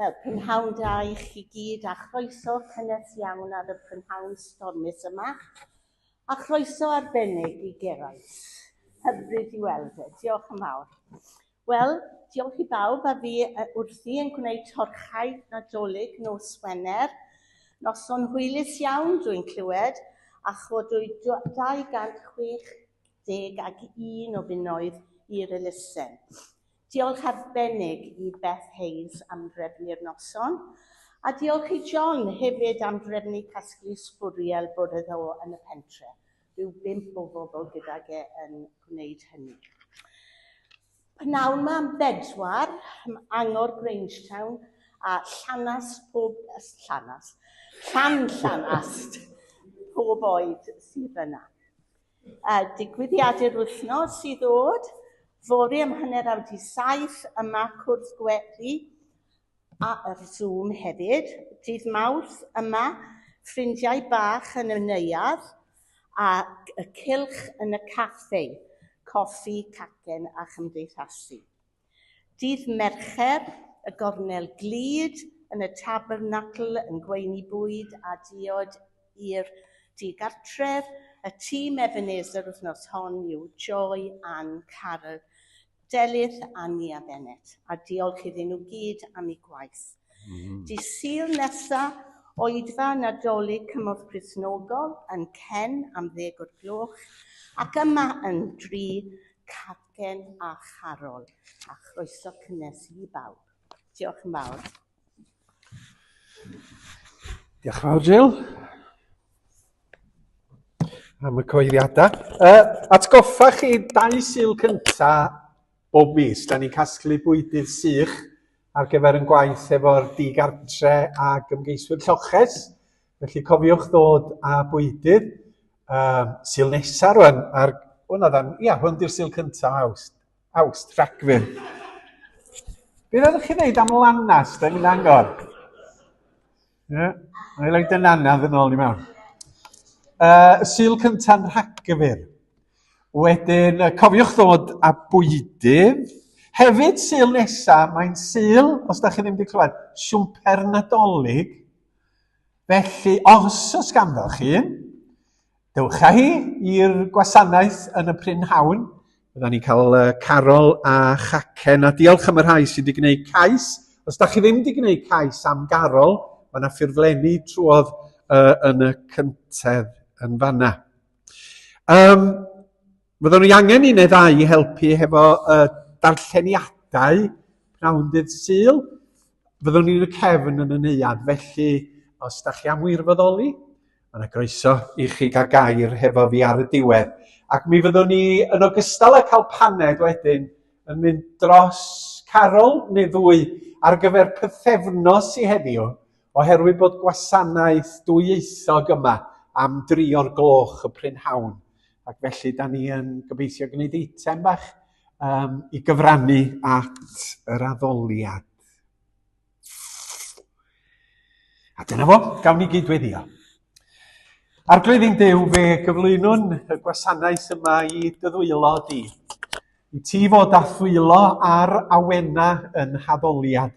Wel, prynhawn da i chi gyd, a chroeso cynnes iawn ar y prynhawn stormus yma, a chroeso arbennig i Geraint. Hyfryd i weld e, diolch yn fawr. Wel, diolch i bawb a fi wrthi yn gwneud torchau nadolig nos Wener. Noson hwylus iawn dwi'n clywed, a chodwyd 261 o bunnoedd i'r elusen. Diolch arbennig i Beth Hayes am drefnu'r noson, a diolch i John hefyd am drefnu casglu sbwriel bore ddo yn y pentre. Rhyw 5 o bobl gydag yn gwneud hynny. Pnawn yma am 4, Angor Grangetown a Llanast pob oed sydd yna. Digwyddiadau'r wythnos sydd ddod, fori am 7:30 yma cwrdd gweddi a yr Zoom hefyd. Dydd Mawrth yma ffrindiau bach yn y neuadd a y cylch yn y caffi, coffi, cacen a chymdeithasu. Dydd Mercher, y gornel glud yn y tabernacl yn Gweini Bwyd a diod i'r digartref. Y tîm Ebenezer wythnos hon yw Joy, Ann, Carol, Delyth a Nia Bennett. A diolch iddyn nhw gyd am eu gwaith. Dydd Sul nesaf, oedfa nadolig cymorth Cristnogol yn Ken am 10 o'r gloch, ac yma yn 3 Cacen a Charol. A chroeso cynnes i bawb. Diolch yn fawr. Diolch yn fawr, Jill. Am y cyhoeddiadau. Atgoffa chi 2 Sul cynta bob mis. Da ni'n casglu bwydydd sych ar gyfer yn gwaith efo'r digartre ac ymgeiswyr lloches. Felly cofiwch ddod â bwydydd. Sul nesaf rwan. Hwn di'r Sul cynta Awst, Rhagfyr. Beth oeddech chi'n neud am Lanast yn Angor? Mae'n leid yn anaf yn ôl ni mewn. Sul cynta'n Rhagfyr. Wedyn, cofiwch ddod â bwydydd. Hefyd, Sul nesaf, mae'n Sul, os da chi ddim wedi clywed, siwmper nadolig. Felly, os ganddoch chi, dewch â hi i'r gwasanaeth yn y prynhawn. Bydda ni'n cael Carol a Chacen, a diolch am y rhai sydd wedi gwneud cais. Os da chi ddim wedi gwneud cais am Garol, mae yna ffurflenni trwodd yn y cyntedd yn fanna. Byddwn ni angen un neu ddau i helpu hefo darlleniadau pnawndydd Sul. Byddwn ni'n y cefn yn y neuadd, felly os da chi am wirfoddoli, mae'n groeso i chi gael gair hefo fi ar y diwedd. Ac mi fyddwn ni yn ogystal â cael paned wedyn yn mynd dros Carol neu ddwy ar gyfer pythefnos i heddiw, oherwydd bod gwasanaeth dwyieithog yma am 3 o'r gloch y prynhawn. Ac felly, da ni yn gobeithio gwneud eitem bach i gyfrannu at yr addoliad. A dyna fo, gawn ni gydweddio. Arglwyddyn Duw fe gyflwynwn y gwasanaeth yma i dyddwylo di. I ti fod â thwylo ar awena yn haddoliad.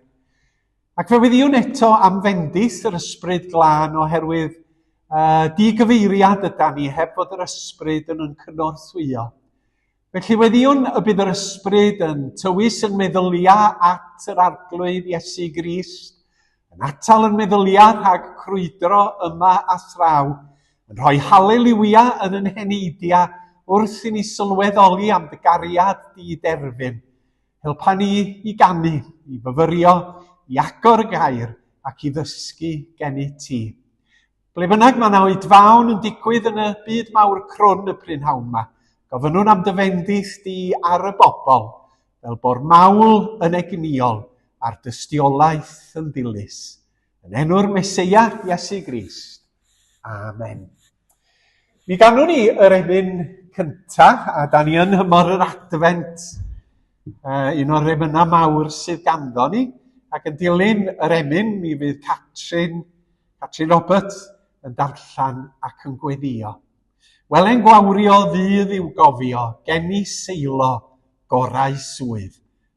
Ac fe wyddiwn eto am fendith yr ysbryd glân oherwydd digyfeiriad yda ni heb fod yr ysbryd yn cynorthwyo. Felly weddiwn y bydd yr ysbryd yn tywys yn meddylia at yr arglwydd Iesu Grist yn atal yn meddyliau rhag crwydro yma a thraw, yn rhoi halleluia yn yn heneidia wrth i ni sylweddoli am dy gariad di-derfyn. Helpa ni i ganu, i fyfyrio, i agor y gair ac i ddysgu gen i ti. Ble bynnag mae 'na oedfawn yn digwydd yn y byd mawr crwn y prynhawn yma, gofynnwn am dy fendith di ar y bobl, fel bo'r mawl yn egniol a'r dystiolaeth yn ddilys. Yn enw'r Meseia Iesu Grist. Amen. Mi ganwn ni yr emyn cyntaf, a da ni yn hymor yr advent, un o'r emynau mawr sydd ganddo ni, ac yn dilyn yr emyn mi fydd Catrin Roberts yn darllen ac yn gweddio. Welen gwawrio ddydd i'w gofio, geni seilo gorau swydd,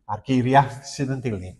a'r geiriau sydd yn dilyn.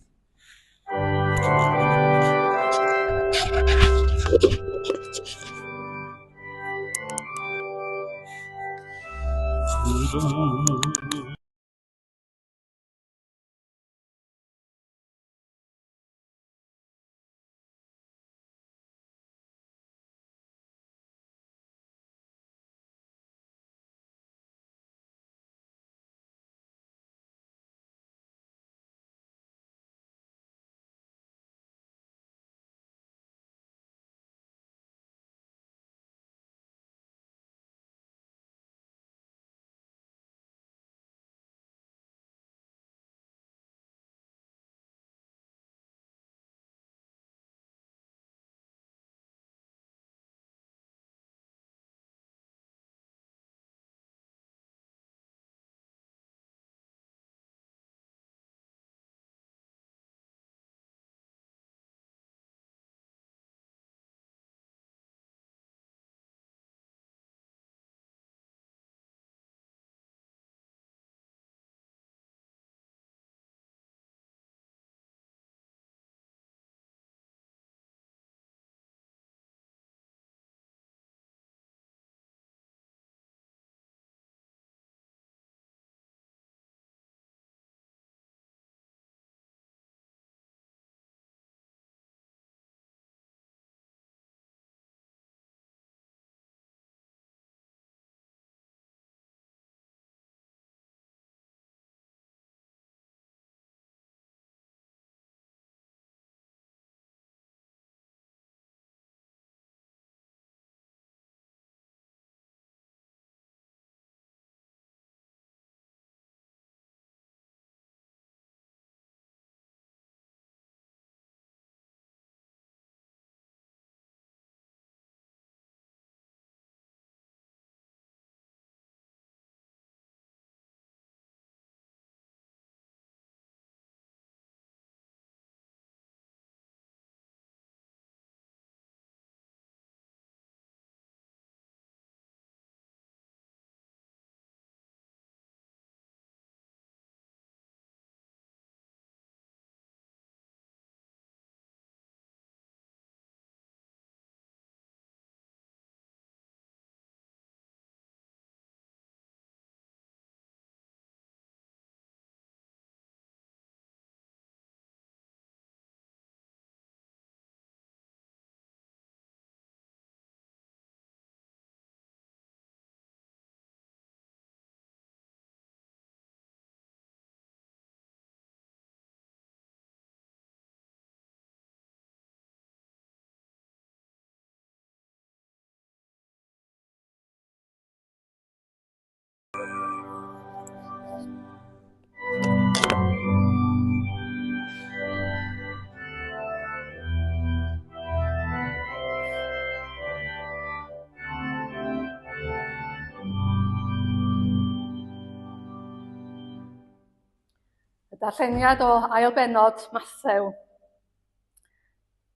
Darlleniad o ail bennod Mathew.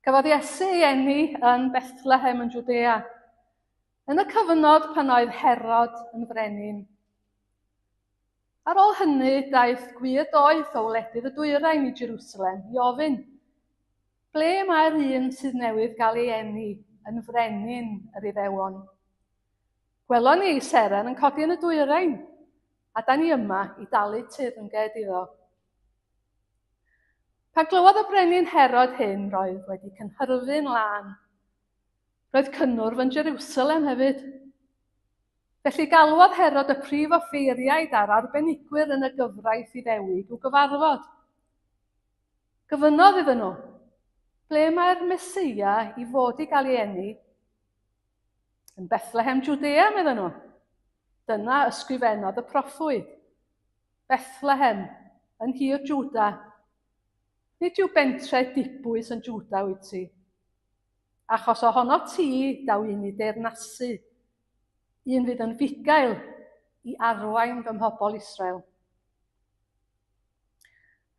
Cafodd Iesu ei eni yn Bethlehem yn Jwdea, yn y cyfnod pan oedd Herod yn frenin. Ar ôl hynny, daeth gwyrddoedd o wledydd y dwyrain i Jerusalem i ofyn, ble mae'r un sydd newydd gael ei eni yn frenin yr Iddewon? Gwelon ni ei seren yn codi yn y dwyrain, a da ni yma i dalu teyrnged iddo. Pan glywodd y brenin Herod hyn roedd wedi cynhyrfu'n lan. Roedd cynnwrf yn Jerusalem hefyd. Felly galwodd Herod y prif offeiriaid a'r arbenigwyr yn y gyfraith i ddewig i'w gyfarfod. Gofynnodd iddyn nhw, ble mae'r Mesia i fod i gael ei eni? Yn Bethlehem, Jwdea, medden nhw. Dyna ysgrifennodd y proffwyd. Bethlehem, yn hir Jwda. Nid yw bentre dibwys yn Jwda wyt ti. Achos ohono ti daw un i deyrnasu. Un fydd yn fugail i arwain fy mhobol Israel.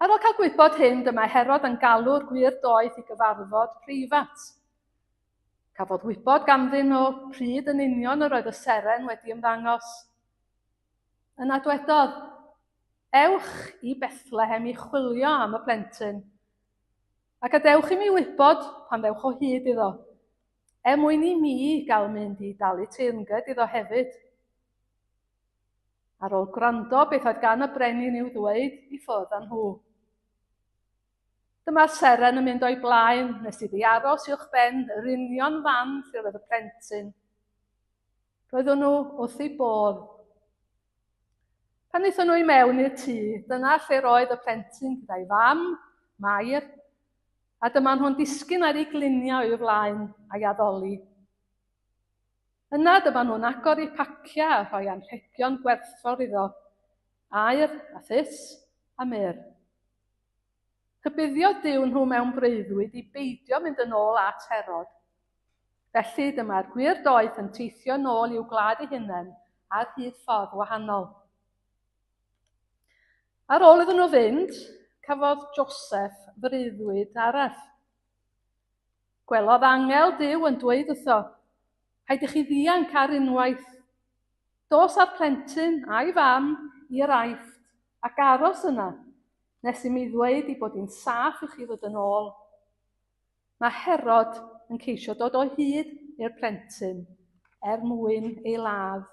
Ar ôl cael gwybod hyn, dyma Herod yn galw'r gwir doeth i gyfarfod preifat. Cafodd wybod ganddyn nhw pryd yn union yr oedd y seren wedi ymddangos. Yna dwedodd, ewch i Bethlehem i chwilio am y plentyn, ac adewch i mi wybod pan ddewch o hyd iddo, mwyn i mi gael mynd i dalu teyrnged iddo hefyd. Ar ôl gwrando beth oedd gan y brenin i'w ddweud, i ffwrdd â nhw. Dyma'r seren yn mynd o'i blaen, nes iddi aros i'ch ben yr union fan lle roedd y plentyn. Roedden nhw wrth ei bodd. Pan eithon nhw i mewn i'r tŷ, dyna lle roedd y plentyn gyda'i fam, Mair, a dyma nhw'n disgyn ar ei gliniau i'w flaen a'i addoli. Yna dyma nhw'n agor i pacia a rhoi anrhegion gwerthfawr iddo, aur a thys a myr. Rhybuddio Duw nhw mewn breuddwyd i beidio mynd yn ôl at Herod. Felly dyma'r gwir doeth yn teithio nôl i'w gwlad ei hunain ar hyd ffordd wahanol. Ar ôl iddyn nhw fynd, cafodd Joseph freuddwyd arall. Gwelodd angel Duw yn dweud wrtho, rhaid i chi ddianc ar unwaith. Dos â'r plentyn a'i fam i'r aifft ac aros yna, nes i mi ddweud i bod hi'n saff i chi ddod yn ôl. Mae Herod yn ceisio dod o hyd i'r plentyn mwyn ei ladd.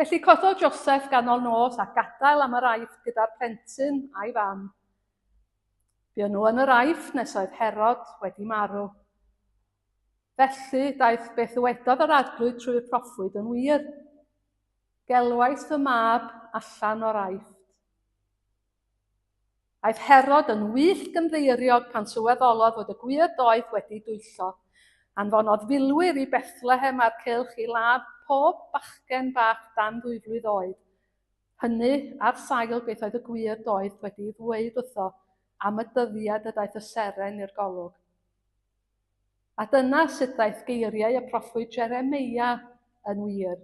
Felly coddodd Joseph ganol nos a gadael am yr aifft gyda'r plentyn a'i fam. Buon nhw yn yr aifft nes oedd Herod wedi marw. Felly daeth beth ddywedodd yr arglwydd trwy'r proffwyd yn wir. Gelwais fy mab allan o'r aifft. Aeth Herod yn wyllt gymddeiriog pan sylweddolodd fod y gwir doeth wedi dwyllo, anfonodd filwyr i Bethlehem ar cylch i ladd pob bachgen bach dan 2 flwydd oed. Hynny ar sail beth oedd y gwir doeth wedi ddweud wrtho am y dyddiad y daeth y seren i'r golwg. A dyna sut daeth geiriau y proffwyd Jeremia yn wir.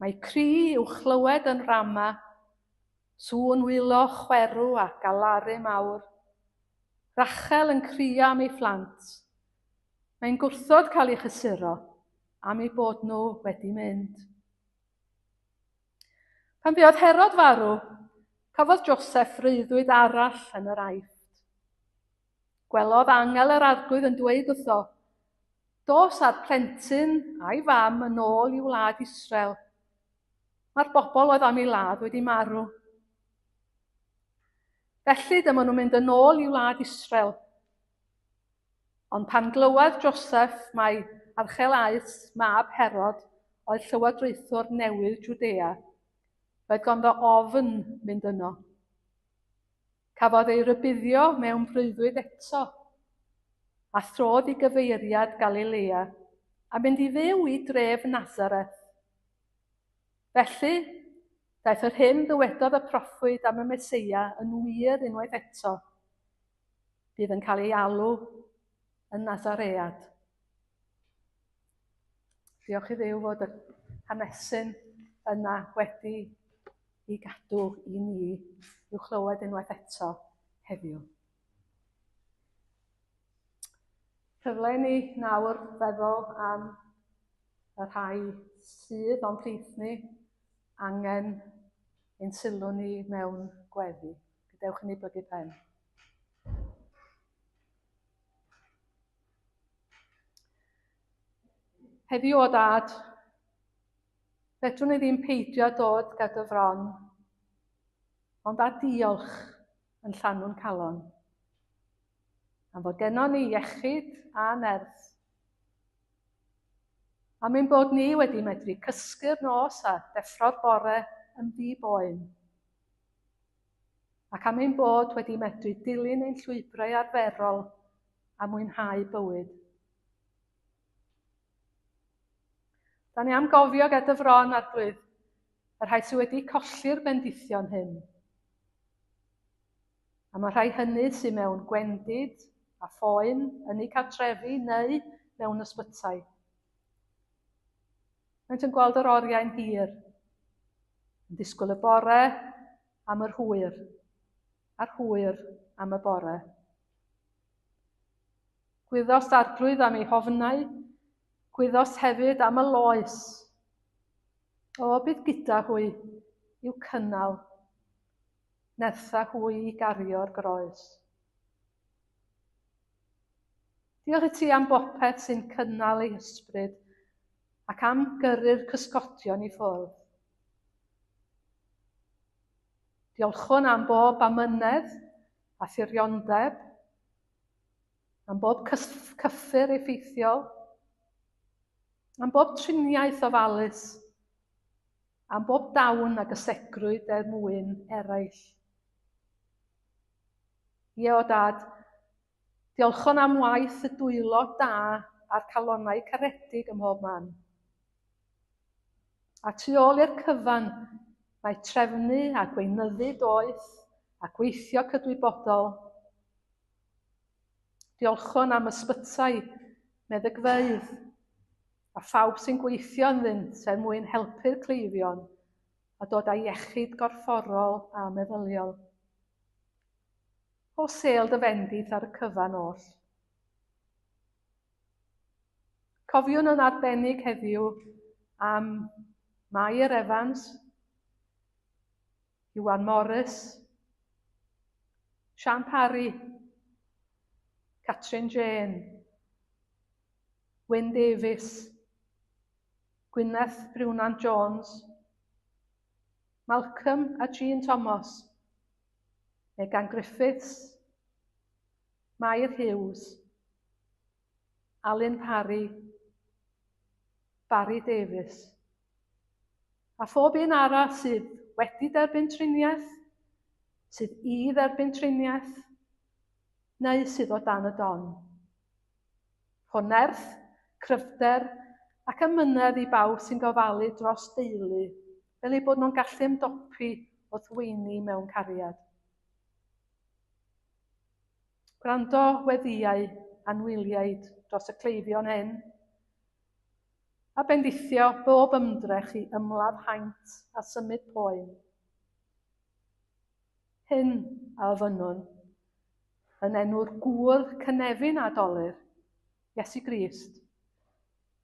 Mae cri i'w chlywed yn Rama, sŵn wylo chwerw a galaru mawr. Rachel yn crio am ei phlant. Mae'n gwrthod cael ei chysuro am ei bod nhw wedi mynd. Pan fuodd Herod farw, cafodd Joseph freuddwyd arall yn yr aifft. Gwelodd angel yr arglwydd yn dweud wrtho, dos â'r plentyn a'i fam yn ôl i wlad Israel. Mae'r bobl oedd am ei ladd wedi marw. Felly dyma nhw'n mynd yn ôl i wlad Israel. Ond pan glywed Joseph mai Archelaus, mab Herod, oedd llywodraethwr newydd Jwdea, roedd ganddo ofn mynd yno. Cafodd ei rybuddio mewn breuddwyd eto, a throdd i gyfeiriad Galilea, a mynd i fyw i dref Nazareth. Felly, daeth yr hyn ddywedodd y proffwyd am y Mesia yn wir unwaith eto. Bydd yn cael ei alw yn Nazaread. Diolch i Dduw fod y hanesyn yna wedi ei gadw i ni i'w chlywed unwaith eto heddiw. Cyfle ni nawr feddwl am y rhai sydd o'n plith ni angen ein sylw ni mewn gweddi. Gadewch i ni blygu pen. Heddiw o Dad, fedrwn ni ddim peidio dod gyda dy fron, ond a diolch yn Llanwn Calon. Am fod gennon ni iechyd a nerth. Am ein bod ni wedi medru cysgu'r nos a deffro'r bore yn ddi-boen. Ac am ein bod wedi medru dilyn ein llwybrau arferol a mwynhau bywyd. Da ni am gofio gyda fron arglwydd y rhai sydd wedi colli'r bendithion hyn. A mae rhai hynny sydd mewn gwendid a phoen yn eu cartrefi neu mewn ysbytai. Maent yn gweld yr oriau'n hir, yn disgwyl y bore am yr hwyr, a'r hwyr am y bore. Gwyddos arglwydd am ei hofnau, gwyddos hefyd am y loes. O bydd gyda hwy i'w cynnal, nertha hwy i gario'r groes. Diolch i ti am bopeth sy'n cynnal ei ysbryd ac am gyrru'r cysgodion i ffwrdd. Diolchwn am bob amynedd a thiriondeb, am bob cyffur effeithiol, am bob triniaeth ofalus, am bob dawn a gysegrwyd mwyn eraill. Ie o dad, diolchwn am waith y dwylo da a'r calonnau caredig ym mhob man. A tu ôl i'r cyfan, mae trefnu a gweinyddu doeth a gweithio cydwybodol. Diolchwn am ysbytai, meddygfeydd, a phawb sy'n gweithio ynddynt mwyn helpu'r cleifion a dod â iechyd gorfforol a meddyliol. O sêl dy fendith ar y cyfan oll. Cofiwn yn arbennig heddiw am Mair Evans, Iwan Morris, Sian Parry, Catrin Jane, Wyn Davies, Gwyneth Brewnan Jones, Malcolm a Jean Thomas, Megan Griffiths, Mair Hughes, Alun Parry, Barry Davies. A phob un arall sydd wedi derbyn triniaeth, sydd i dderbyn triniaeth, neu sydd o dan y don. Rho nerth, cryfder ac ymynedd i bawb sy'n gofalu dros deulu, fel eu bod nhw'n gallu ymdopi o ddweini mewn cariad. Gwrando weddiau anwyliaid dros y cleifion hyn, a bendithio bob ymdrech i ymladd haint a symud poen. Hyn a ofynnwn, yn enw'r gŵr cynefin a dolir, Iesu Grist,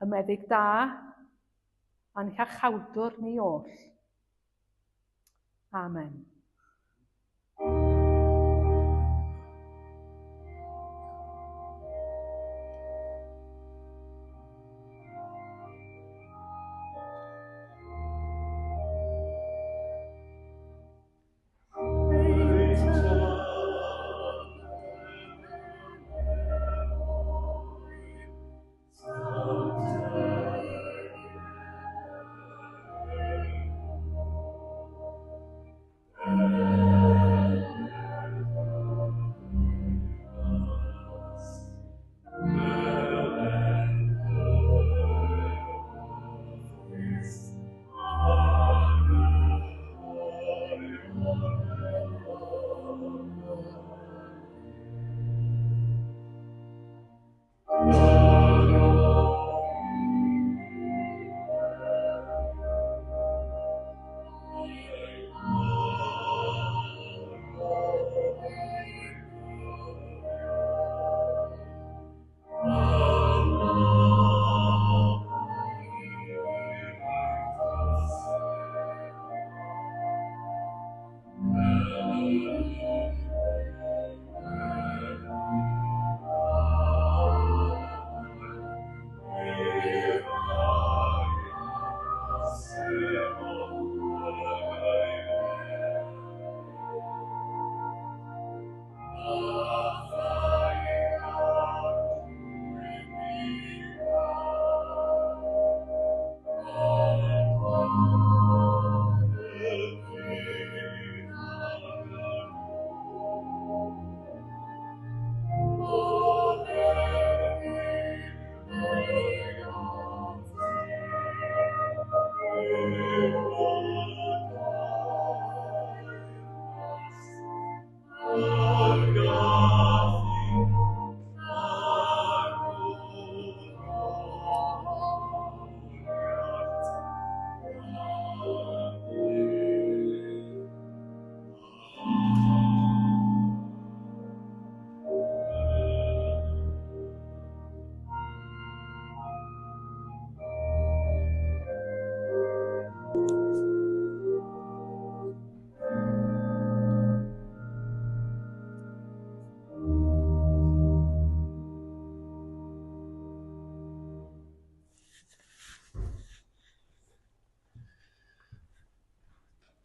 y meddyg da a'n iachawdwr ni oll. Amen.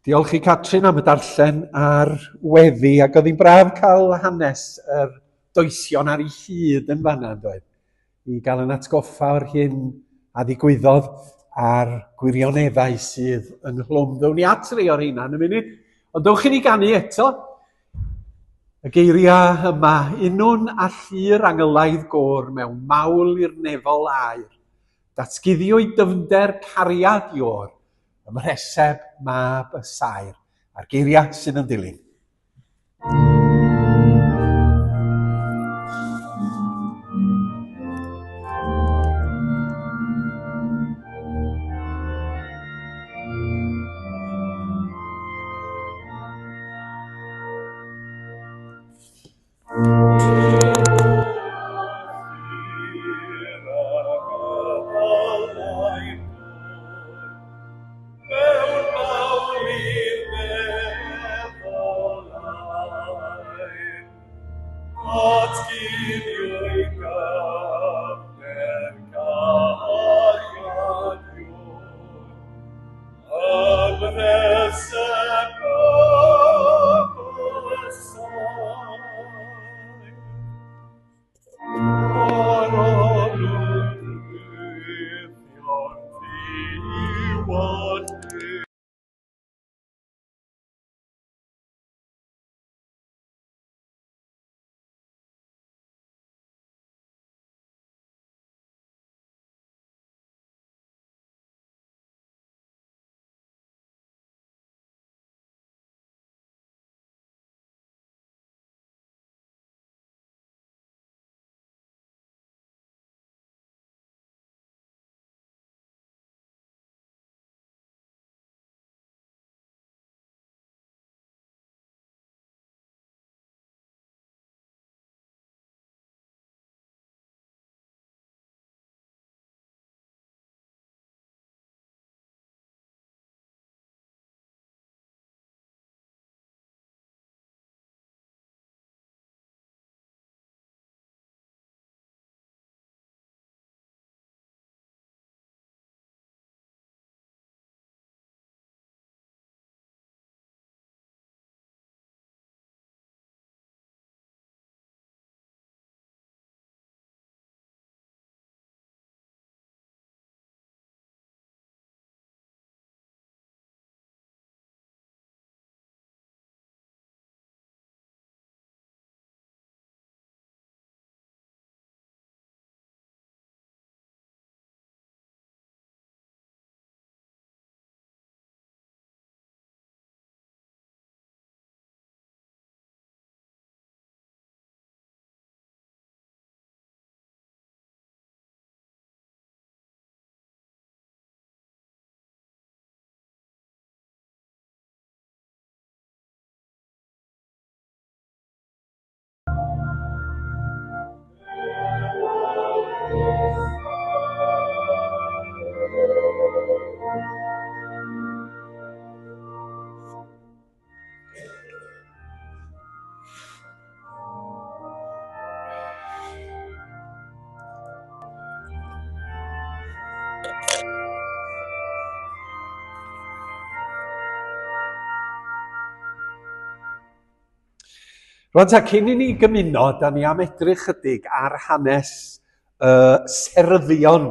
Diolch i Catrin am y darllen ar weddi, ac oedd hi'n braf cael hanes yr doesion ar ei hyd yn fanna, doedd. I gael yn atgoffa o'r hyn a ddigwyddodd a'r gwirioneddau sydd yn hlwm. Ddown ni at rei o'r hynna yn y munud, ond dowch i ni ganu eto. Y geiriau yma, unwn a llir angylaidd gór mewn mawl i'r nefol aer. Datguddiwyd dyfnder cariad ior, ymhreseb mab y saer, a'r geiriau sydd yn dilyn. Rwan ta, cyn i ni gymuno, da ni am edrych chydig ar hanes serddion,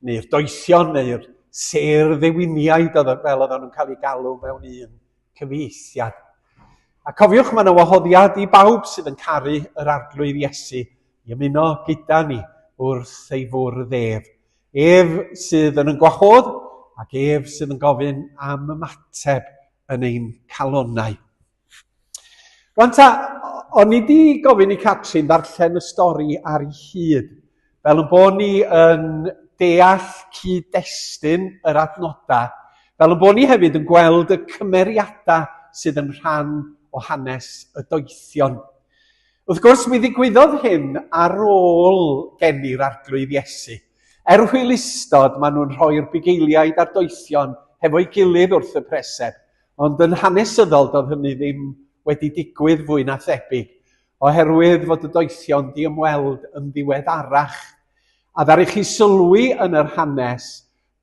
neu'r doesion, neu'r serddewiniaid fel oedden nhw'n cael ei galw mewn un cyfieithiad. A cofiwch, mae yna wahoddiad i bawb sydd yn caru yr arglwydd Iesu i ymuno gyda ni wrth ei fwrdd ef. Ef sydd yn gwahodd ac ef sydd yn gofyn am ymateb yn ein calonnau. Rwan ta, o'n i wedi gofyn i Catrin ddarllen y stori ar ei hyd, fel yn bod ni yn deall cyd-destun yr adnodau, fel yn bod ni hefyd yn gweld y cymeriadau sydd yn rhan o hanes y doethion. Wrth gwrs, mi ddigwyddodd hyn ar ôl geni'r arglwydd Iesu. Er hwylustod, maen nhw'n rhoi'r bugeiliaid a'r doethion hefo'i gilydd wrth y preseb, ond yn hanesyddol doedd hynny ddim wedi digwydd fwy na thebyg, oherwydd fod y doethion di ymweld yn ddiweddarach. A ddari chi sylwi yn yr hanes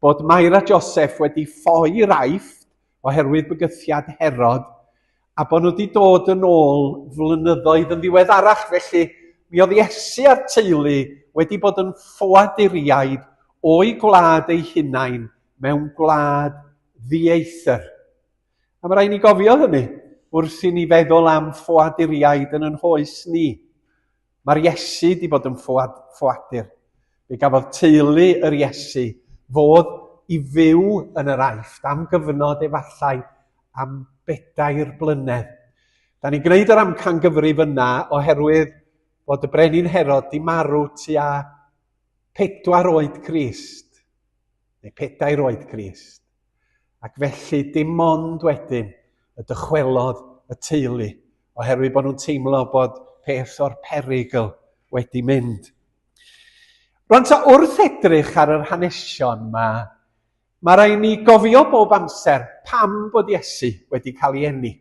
bod Mair a Joseph wedi ffoi Raifft, oherwydd bygythiad Herod, a bod nhw wedi dod yn ôl flynyddoedd yn ddiweddarach. Felly, mi oedd Iesu a'r teulu wedi bod yn ffoaduriaid o'i gwlad ei hunain mewn gwlad ddieithr. A mae rhaid ni gofio hynny wrth i ni feddwl am ffoaduriaid yn yn hoes ni. Mae'r Iesu wedi bod yn ffoadur. Fe gafodd teulu yr Iesu fod i fyw yn yr Aifft am gyfnod efallai am 4 blynedd. Da ni'n gwneud yr amcangyfrif yna oherwydd bod y brenin Herod di marw tua 4 oed Crist, neu 4 oed Crist. Ac felly dim ond wedyn y dychwelodd y teulu, oherwydd bod nhw'n teimlo bod peth o'r perygl wedi mynd. Rwan ta wrth edrych ar yr hanesion yma, mae rhaid ni gofio bob amser pam bod Iesu wedi cael ei eni.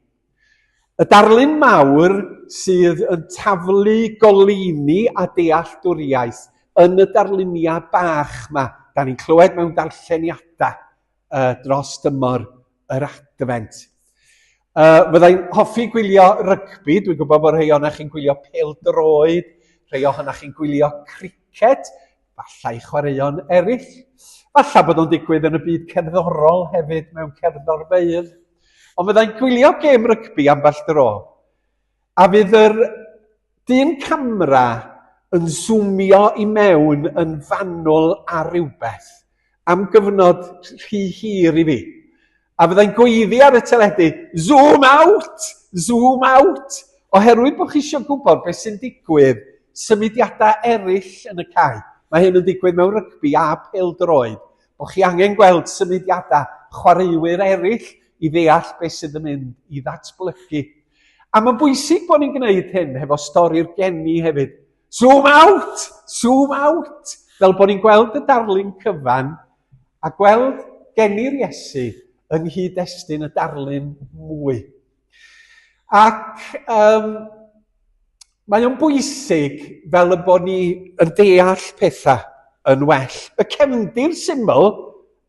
Y darlun mawr sydd yn taflu goleuni a dealltwriaeth yn y darlunia bach yma, da ni'n clywed mewn darlleniadau dros dymor yr Advent. Fyddai'n hoffi gwylio rygbi, dwi'n gwybod bod rhai o'na chi'n gwylio pêl-droed, rhai o'na chi'n gwylio criced, fallai chwaraeon eraill. Falla bod o'n digwydd yn y byd cerddorol hefyd mewn cerddor beirdd. Ond fyddai'n gwylio gêm rygbi ambell dro. A fydd yr dyn camera yn zoomio i mewn yn fanwl a rywbeth am gyfnod rhy hir i fi. A fyddai'n gweiddi ar y teledu, zoom out, oherwydd bod chi eisiau gwybod beth sy'n digwydd symudiadau eraill yn y cae. Mae hyn yn digwydd mewn rygbi a pêl-droed, bod chi angen gweld symudiadau chwaraewyr eraill i ddeall beth sydd yn mynd i ddatblygu. A mae'n bwysig bod ni'n gwneud hyn hefo stori'r geni hefyd. Zoom out, fel bod ni'n gweld y darlun cyfan a gweld geni'r Iesu yng nghyd-destun y darlun mwy. Ac mae o'n bwysig fel y bod ni yn deall pethau yn well. Y cefndir syml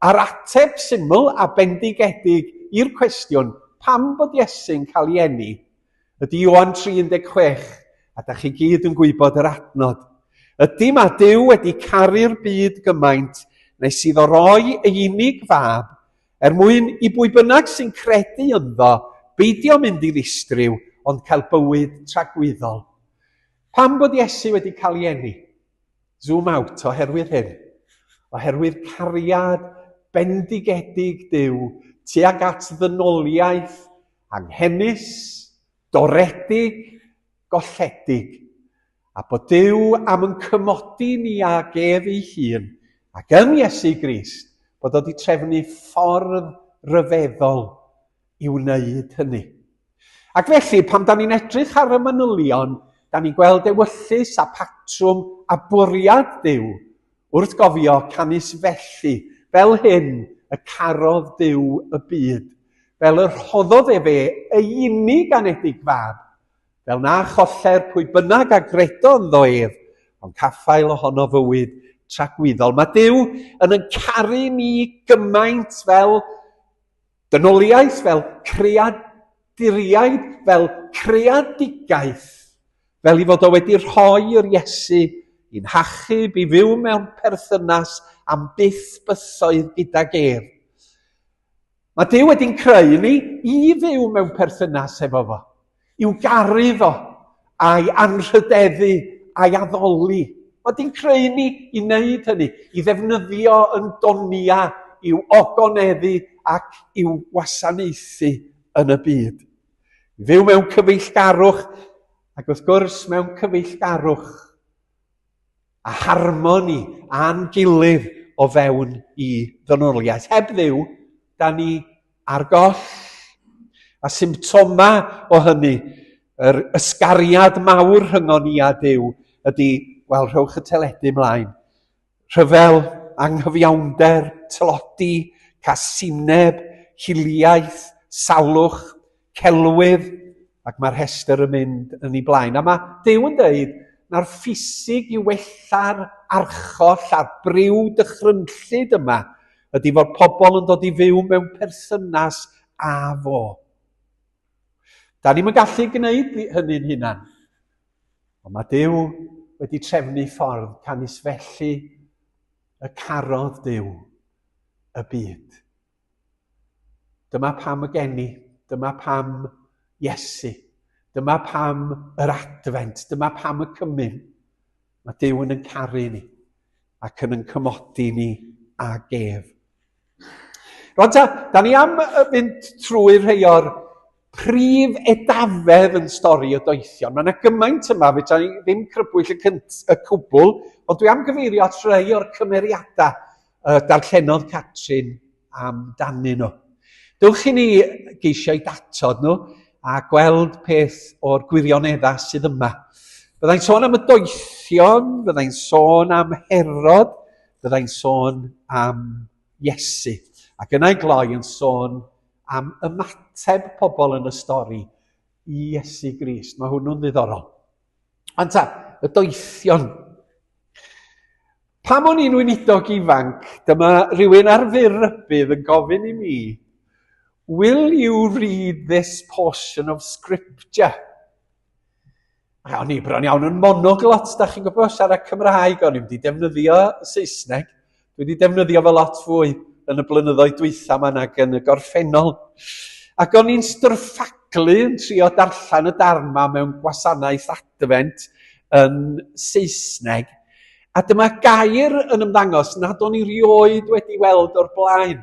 a'r ateb syml a bendigedig i'r cwestiwn pam bod Iesu'n cael ei eni ydy Ioan 3:16, a da chi gyd yn gwybod yr adnod. Ydy mae Duw wedi caru'r byd gymaint nes iddo roi ei unig fab mwyn i bwy bynnag sy'n credu ynddo beidio mynd i ddistryw ond cael bywyd tragwyddol. Pam bod Iesu wedi cael ei eni? Zoom out oherwydd hyn. Oherwydd cariad bendigedig Duw tuag at ddynoliaeth anghennus, doredig, golledig. A bod Duw am yn cymodi ni ag ef ei hun ac yn Iesu Grist bod o wedi trefnu ffordd ryfeddol i wneud hynny. Ac felly, pam da ni'n edrych ar y manylion, da ni'n gweld ewyllus a patrwm a bwriad Duw wrth gofio canys felly, fel hyn y carodd Duw y byd, fel yr rhoddodd fe ei unig anedig fab, fel na choller pwy bynnag a gredo ynddo ef, ond caffael ohono fywyd tragwyddol. Mae Duw yn caru ni gymaint fel dynoliaeth, fel creaduriaid, fel creadigaeth, fel i fod o wedi rhoi yr Iesu i'n hachub i fyw mewn perthynas am byth bythoedd gydag ef. Mae Duw wedi'n creu ni i fyw mewn perthynas efo fo, i'w garu fo, a'i anrhydeddu, a'i addoli. Mae Duw'n creu ni i wneud hynny, i ddefnyddio yn donia, i'w ogoneddu ac i'w wasanaethu yn y byd. I fyw mewn cyfeillgarwch, ac wrth gwrs mewn cyfeillgarwch a harmoni a'n gilydd o fewn i ddynoliaeth. Heb Dduw, da ni ar goll. A symptoma o hynny, yr ysgariad mawr rhyngon ni a Duw, ydy, wel, rhowch y teledu mlaen, rhyfel, anghyfiawnder, tlodi, casineb, hiliaeth, salwch, celwydd, ac mae'r rhestr yn mynd yn ei blaen. A mae Duw yn dweud, na'r ffisig i wella'r archoll a'r briw dychrynllyd yma, ydy fod pobl yn dod i fyw mewn perthynas a fo. Da ni'n gallu gwneud hynny'n hunan. Ond mae Duw wedi trefnu ffordd canisfellu y carodd Duw y byd. Dyma pam y geni, dyma pam Iesu, dyma pam yr advent, dyma pam y cymyn. Mae Duw yn caru ni ac yn cymodi ni a gef. Rwan da ni am fynd trwy rhai o'r prif edafedd yn stori y doethion. Mae yna gymaint yma, fe ni ddim crybwyll y cwbl, ond dwi am gyfeirio at rhai o'r cymeriadau darllenodd Catrin amdanyn nhw. Dywch i ni geisio i datod nhw a gweld peth o'r gwirioneddau sydd yma. Byddai'n sôn am y doethion, byddai'n sôn am Herod, byddai'n sôn am Iesu. Ac yna'i gloi yn sôn am ymateb pobl yn y stori i Iesu Grist. Mae hwnnw'n ddiddorol. Ond y doethion. Pam o'n i'n weinidog ifanc, dyma rhywun ar fyrybydd yn gofyn i mi, will you read this portion of scripture? O'n i bron iawn yn monoglot, da chi'n gwybod, siarad Cymraeg, o'n i wedi defnyddio Saesneg. Dwi wedi defnyddio fe lot fwy yn y blynyddoedd dwytha yma nag yn y gorffennol. Ac o'n i'n styrffaglu yn trio darllen y darma mewn gwasanaeth advent yn Saesneg. A dyma gair yn ymddangos nad o'n i rioed wedi weld o'r blaen.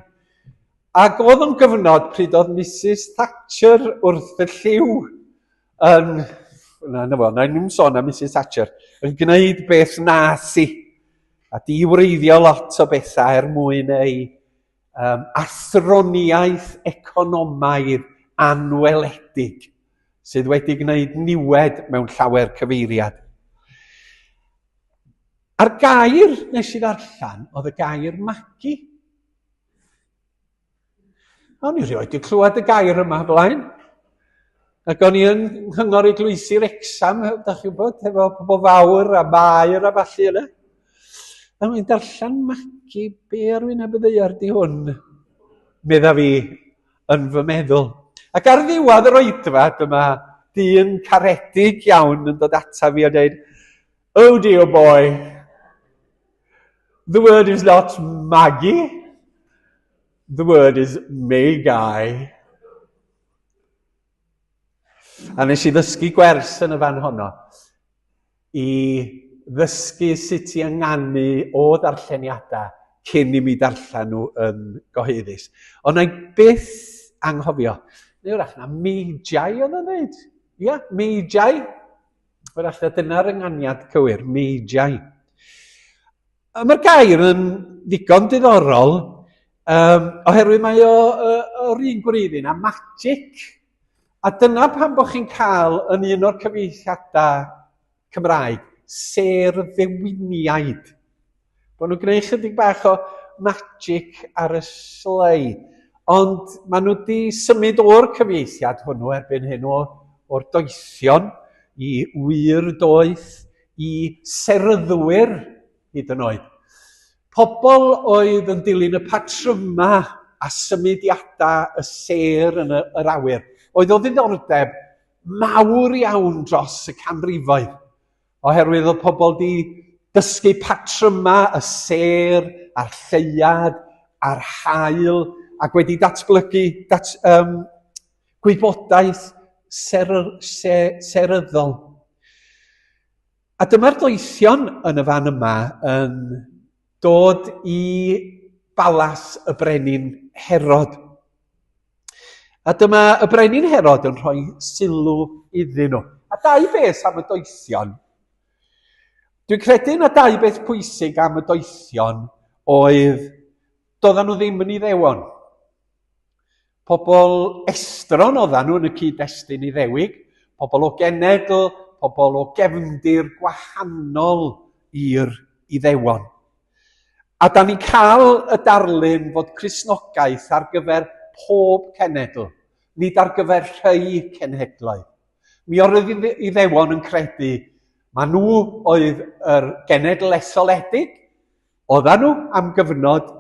Ac oedd yn gyfnod pryd oedd Mrs Thatcher wrth y lliw yn, na ni'n sôn am Mrs Thatcher, yn gwneud beth nas i. A di wreiddio lot o bethau mwyn ei athroniaeth economaidd anweledig sydd wedi gwneud niwed mewn llawer cyfeiriad. A'r gair nes i ddarllen oedd y gair magu. O'n i rioed wedi clywed y gair yma blaen. Ac o'n i yn Nghyngor Eglwysi Wrecsam, da chi'n gwybod, efo pobl fawr a maer a falle yna. A mae'n darllen magu, be ar wyneb y ddeiar di hwn? Medda fi yn fy meddwl. Ac ar ddiwedd yr oedfa, dyma dyn caredig iawn yn dod ata fi a dweud, oh dear boy, the word is not Maggie, the word is Magi. A nes i ddysgu gwers yn y fan honno i ddysgu sut i ynganu o ddarlleniadau cyn i mi darllen nhw yn gyhoeddus. Ond na i byth anghofio, neu wrach na Magi oedd yn dweud. Ia, Magi. Wrach na dyna'r ynganiad cywir, Magi. Mae'r gair yn ddigon diddorol, oherwydd mae o'r un gwreiddyn a magic. A dyna pan bod chi'n cael yn un o'r cyfieithiadau Cymraeg, ser ddewiniaid. Bod nhw'n gwneud chydig bach o magic ar y slei. Ond maen nhw wedi symud o'r cyfieithiad hwnnw erbyn hyn o'r doethion i wir doeth, i seryddwyr hyd yn oed. Pobl oedd yn dilyn y patryma a symudiadau y ser yn yr awyr. Oedd o ddiddordeb mawr iawn dros y canrifoedd. Oherwydd oedd pobl wedi dysgu patryma y ser, a'r lleiad, a'r haul, ac wedi datblygu gwybodaeth seryddol. A dyma'r doethion yn y fan yma yn dod i balas y brenin Herod. A dyma y brenin Herod yn rhoi sylw iddyn nhw. A dau beth am y doethion. Dwi'n credu na dau beth pwysig am y doethion oedd doeddan nhw ddim yn Iddewon. Pobl estron oeddan nhw yn y cyd-destun Iddewig, pobl o genedl, pobl o gefndir gwahanol i'r Iddewon. A da ni'n cael y darlun fod Cristnogaeth ar gyfer pob cenedl, nid ar gyfer rhai cenhedloedd. Mi oedd Iddewon yn credu, maen nhw oedd yr genedl etholedig, oeddan nhw am gyfnod,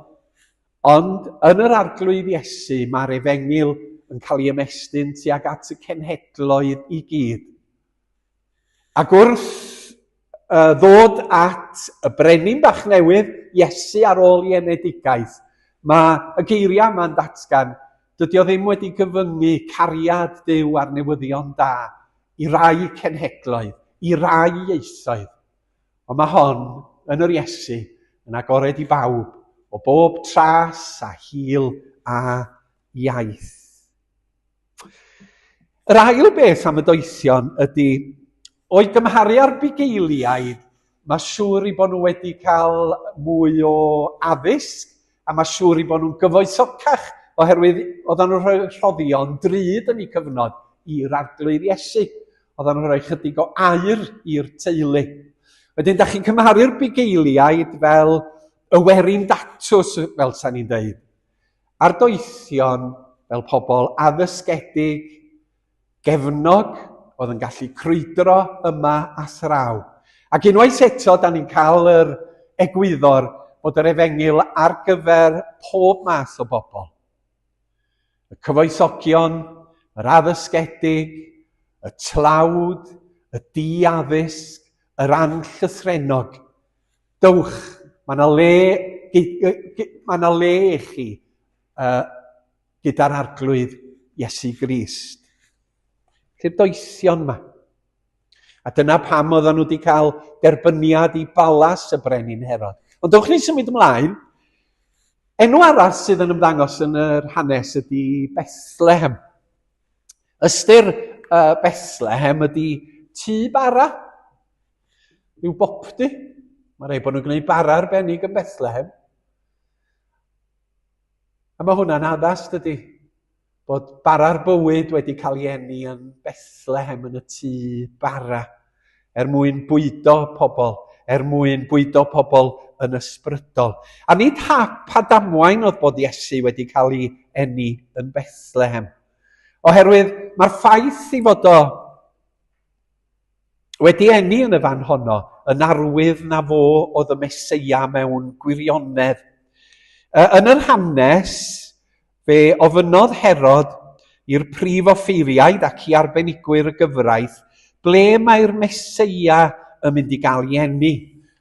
ond yn yr arglwydd Iesu mae'r Efengil yn cael ei ymestyn tuag at y cenhedloedd i gyd. Ac wrth ddod at y brenin bach newydd, Iesu ar ôl i enedigaeth, mae y geiriau yma'n datgan, dydy o ddim wedi gyfyngu cariad Duw a'r newyddion da i rai cenhedloedd, i rai ieithoedd. Ond mae hon yn yr Iesu yn agored i bawb o bob tras a hil a iaith. Yr ail beth am y doethion ydy, o'i gymharu â'r bugeiliaid, mae siŵr i bod nhw wedi cael mwy o addysg, a mae siŵr i bod nhw'n gyfoesocach, oherwydd oedden nhw'n rhoi rhoddion drud yn eu cyfnod i'r arglwydd Iesu. Oedden nhw'n rhoi chydig o air i'r teulu. Wedyn, da chi'n cymharu'r bugeiliaid fel y werin datws, fel sa'n ni'n dweud. A'r doethion fel pobl addysgedig, gefnog, oedd yn gallu crwydro yma a thraw. Ac unwaith eto, da ni'n cael yr egwyddor bod yr efengil ar gyfer pob math o bobl. Y cyfoethogion, yr addysgedig, y tlawd, y di-addysg, yr anllythrennog. Dywch, mae yna le i chi gyda'r arglwydd Iesu Grist. Lle'r doethion yma. A dyna pam oedden nhw wedi cael derbyniad i balas y brenin Herod. Ond dewch ni symud ymlaen. Enw arall sydd yn ymddangos yn yr hanes ydy Bethlehem. Ystyr Bethlehem ydy tŷ bara. Rhyw bopdy. Mae rhaid bod nhw'n gwneud bara arbennig yn Bethlehem. A mae hwnna'n addas, dydy. Bod bara'r bywyd wedi cael ei eni yn Bethlehem yn y tŷ bara. Mwyn bwydo pobl. Mwyn bwydo pobl yn ysbrydol. A nid hap a damwain oedd bod Iesu wedi cael ei eni yn Bethlehem. Oherwydd mae'r ffaith i fod o wedi eni yn y fan honno yn arwydd na fo oedd y Meseia mewn gwirionedd. Yn yr hanes, fe ofynodd Herod i'r prif offeiriaid ac i arbenigwyr y gyfraith ble mae'r Meseia yn mynd i gael ei eni.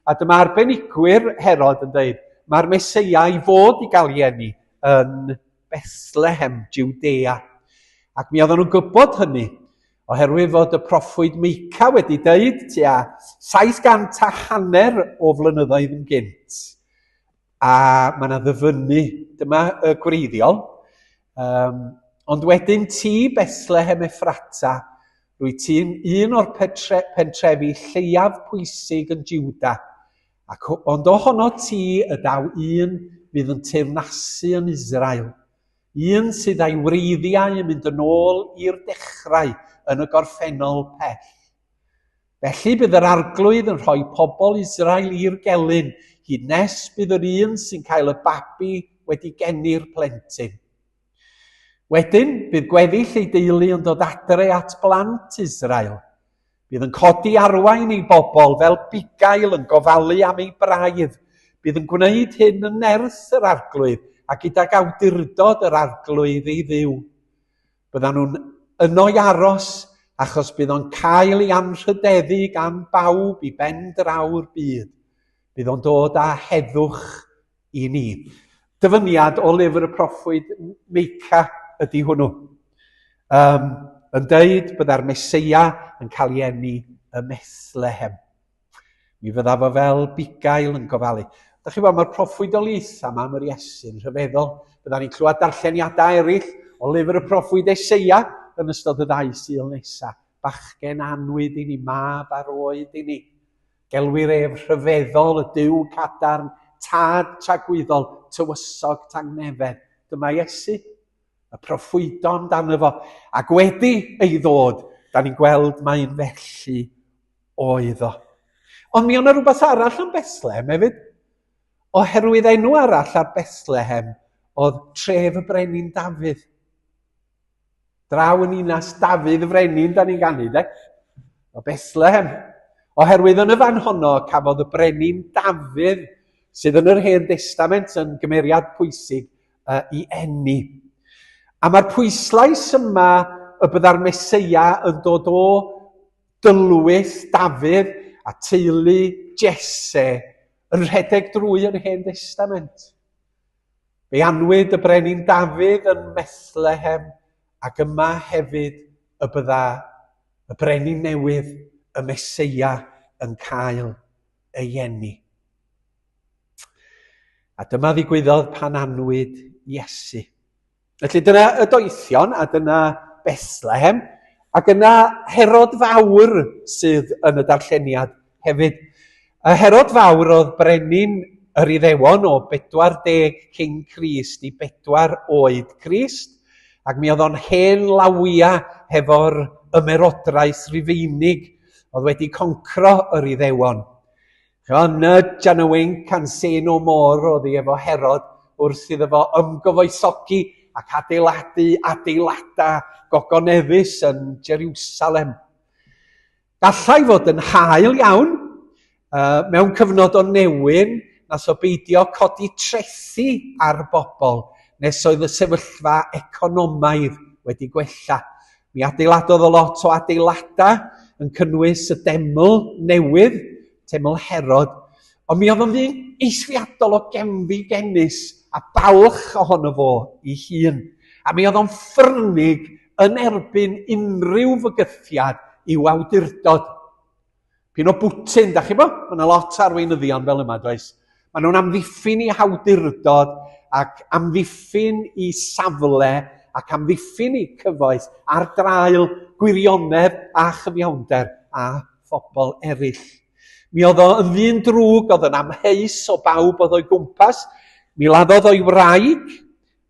A dyma arbenigwyr Herod yn dweud, mae'r Meseia i fod i gael ei eni yn Bethlehem, Judea. Ac mi oedden nhw'n gwybod hynny, oherwydd fod y proffwyd Meica wedi dweud tua 750 o flynyddoedd yn gynt. A mae yna ddyfynu, dyma y gwreiddiol. Ond wedyn tŷ Bethlehem Ephrata, rwy ti'n un o'r pentrefi lleiaf pwysig yn Jiwda. Ond o honno ti y daw un fydd yn teyrnasu yn Israel. Un sydd â'i wreiddiau yn mynd yn ôl i'r dechrau yn y gorffennol pell. Felly bydd yr arglwydd yn rhoi pobl Israel i'r gelyn, hyd nes bydd yr un sy'n cael y babi wedi genu'r plentyn. Wedyn, bydd gweddill ei deulu yn dod adre at blant Israel. Bydd yn codi arwain ei bobl fel bugail yn gofalu am ei braidd. Bydd yn gwneud hyn yn nerth yr arglwydd a gydag awdurdod yr arglwydd ei ddiw. Byddan nhw'n yno i aros achos bydd o'n cael ei anrhydeddu gan bawb i ben draw'r byd. Bydd o'n dod â heddwch i ni. Dyfyniad o lyfr y proffwyd Meica ydy hwnnw. Yn deud byddai'r Meseia yn cael ei eni y Bethlehem. Mi fydda fo fel bugail yn gofalu. Da chi bod, mae'r proffwyd o Litha yma am yr Iesu'n rhyfeddol. Bydda'n ni'n clywed darlleniadau eraill o lyfr y proffwyd Eseia yn ystod y 2 Sul nesaf. Bachgen anwyd i ni, mab ar oed i ni. Gelwyr ef rhyfeddol, y Duw cadarn, tad tragwyddol, tywysog tangnefedd. Dyma Iesu, y proffwydon dan efo. Ac wedi ei ddod, da ni'n gweld mae'n felly oedd o. Ond mi o'na rhywbeth arall am Bethlehem hefyd. Oherwydd enw arall ar Bethlehem oedd tref y brenin Dafydd. Draw yn unas Dafydd y frenin da ni'n ganu, de? O Bethlehem. Oherwydd yn y fan honno cafodd y brenin Dafydd sydd yn yr Hen Testament yn gymeriad pwysig i eni. A mae'r pwyslais yma y bydda'r Meseia yn dod o dylwyth Dafydd a teulu Jesse yn rhedeg drwy yr Hen Testament. Fe anwyd y brenin Dafydd yn Bethlehem ac yma hefyd y bydda y brenin newydd, y Meseia, yn cael ei eni. A dyma ddigwyddodd pan anwyd Iesu. Felly dyna y doethion a dyna Bethlehem, ac yna Herod Fawr sydd yn y darlleniad hefyd. Y Herod Fawr oedd brenin yr Iddewon o 40 cyn Crist i 4 oed Crist, ac mi oedd o'n hen lawia hefo'r ymerodraeth Rufeinig oedd wedi concro yr Iddewon. Yn y Janawyn can sen o môr oedd hi efo Herod wrth iddo fo ymgyfoesogi ac adeiladau gogoneddus yn Jerusalem. Gallai fod yn hael iawn, mewn cyfnod o newyn, nath o beidio codi trethu ar bobl, nes oedd y sefyllfa economaidd wedi gwella. Mi adeiladodd o lot o adeiladau yn cynnwys y deml newydd, teml Herod, ond mi oedd yn ddyn eithriadol o gefnfi genus a balch ohono fo ei hun. A mi oedd o'n ffyrnig yn erbyn unrhyw fygythiad i'w awdurdod. Pyn o Putin, da chi bo? Mae yna lot arweinyddion fel yma, does? Maen nhw'n amddiffyn i awdurdod ac amddiffyn i safle ac amddiffyn i cyfoes ar draul gwirionedd a chyfiawnder a phobl eraill. Mi oedd o yn ddyn drwg, oedd yn amheus o bawb oedd o'i gwmpas. Mi laddodd o'i wraig,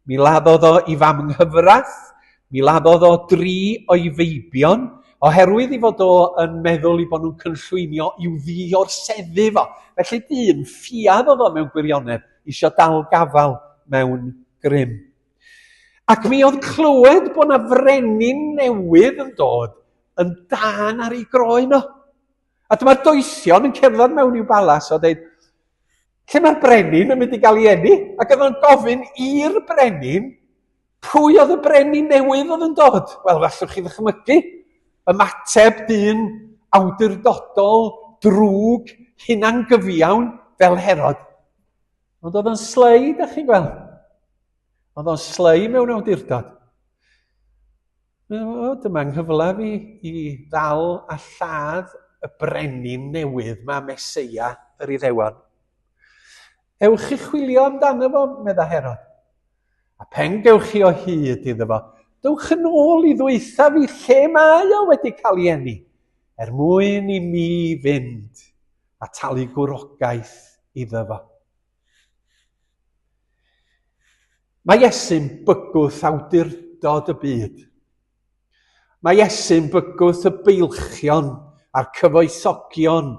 mi laddodd o i fam nghyfraith, mi laddodd o 3 o'i feibion, oherwydd i fod o yn meddwl i bod nhw'n cynllwynio i'w ddi-orseddu fo. Felly dyn ffiad oedd o mewn gwirionedd, isio dal gafal mewn grym. Ac mi oedd clywed bod yna frenin newydd yn dod yn dan ar ei groen o. A dyma'r doethion yn cerdded mewn i'w balas o dweud, lle mae'r brenin yn mynd i gael ei eni? Ac oedd yn gofyn i'r brenin, pwy oedd y brenin newydd oedd yn dod? Wel, fallwch chi ddychmygu, ymateb dyn awdurdodol, drwg, hunan gyfiawn fel Herod. Ond oedd yn slei, da chi'n gweld? Oedd o'n slei mewn awdurdod. Dyma'n nghyfle fi i ddal a lladd y brenin newydd mae Meseia yr Iddewon. Ewch chi chwilio amdano fo, medda Herod. A pen gewch chi o hyd iddo fo. Dewch yn ôl i ddweitha fi lle mae o wedi cael ei eni, mwyn i mi fynd a talu gwrogaeth iddo fo. Mae Iesu'n bygwth awdurdod y byd. Mae Iesu'n bygwth y beilchion a'r cyfoethogion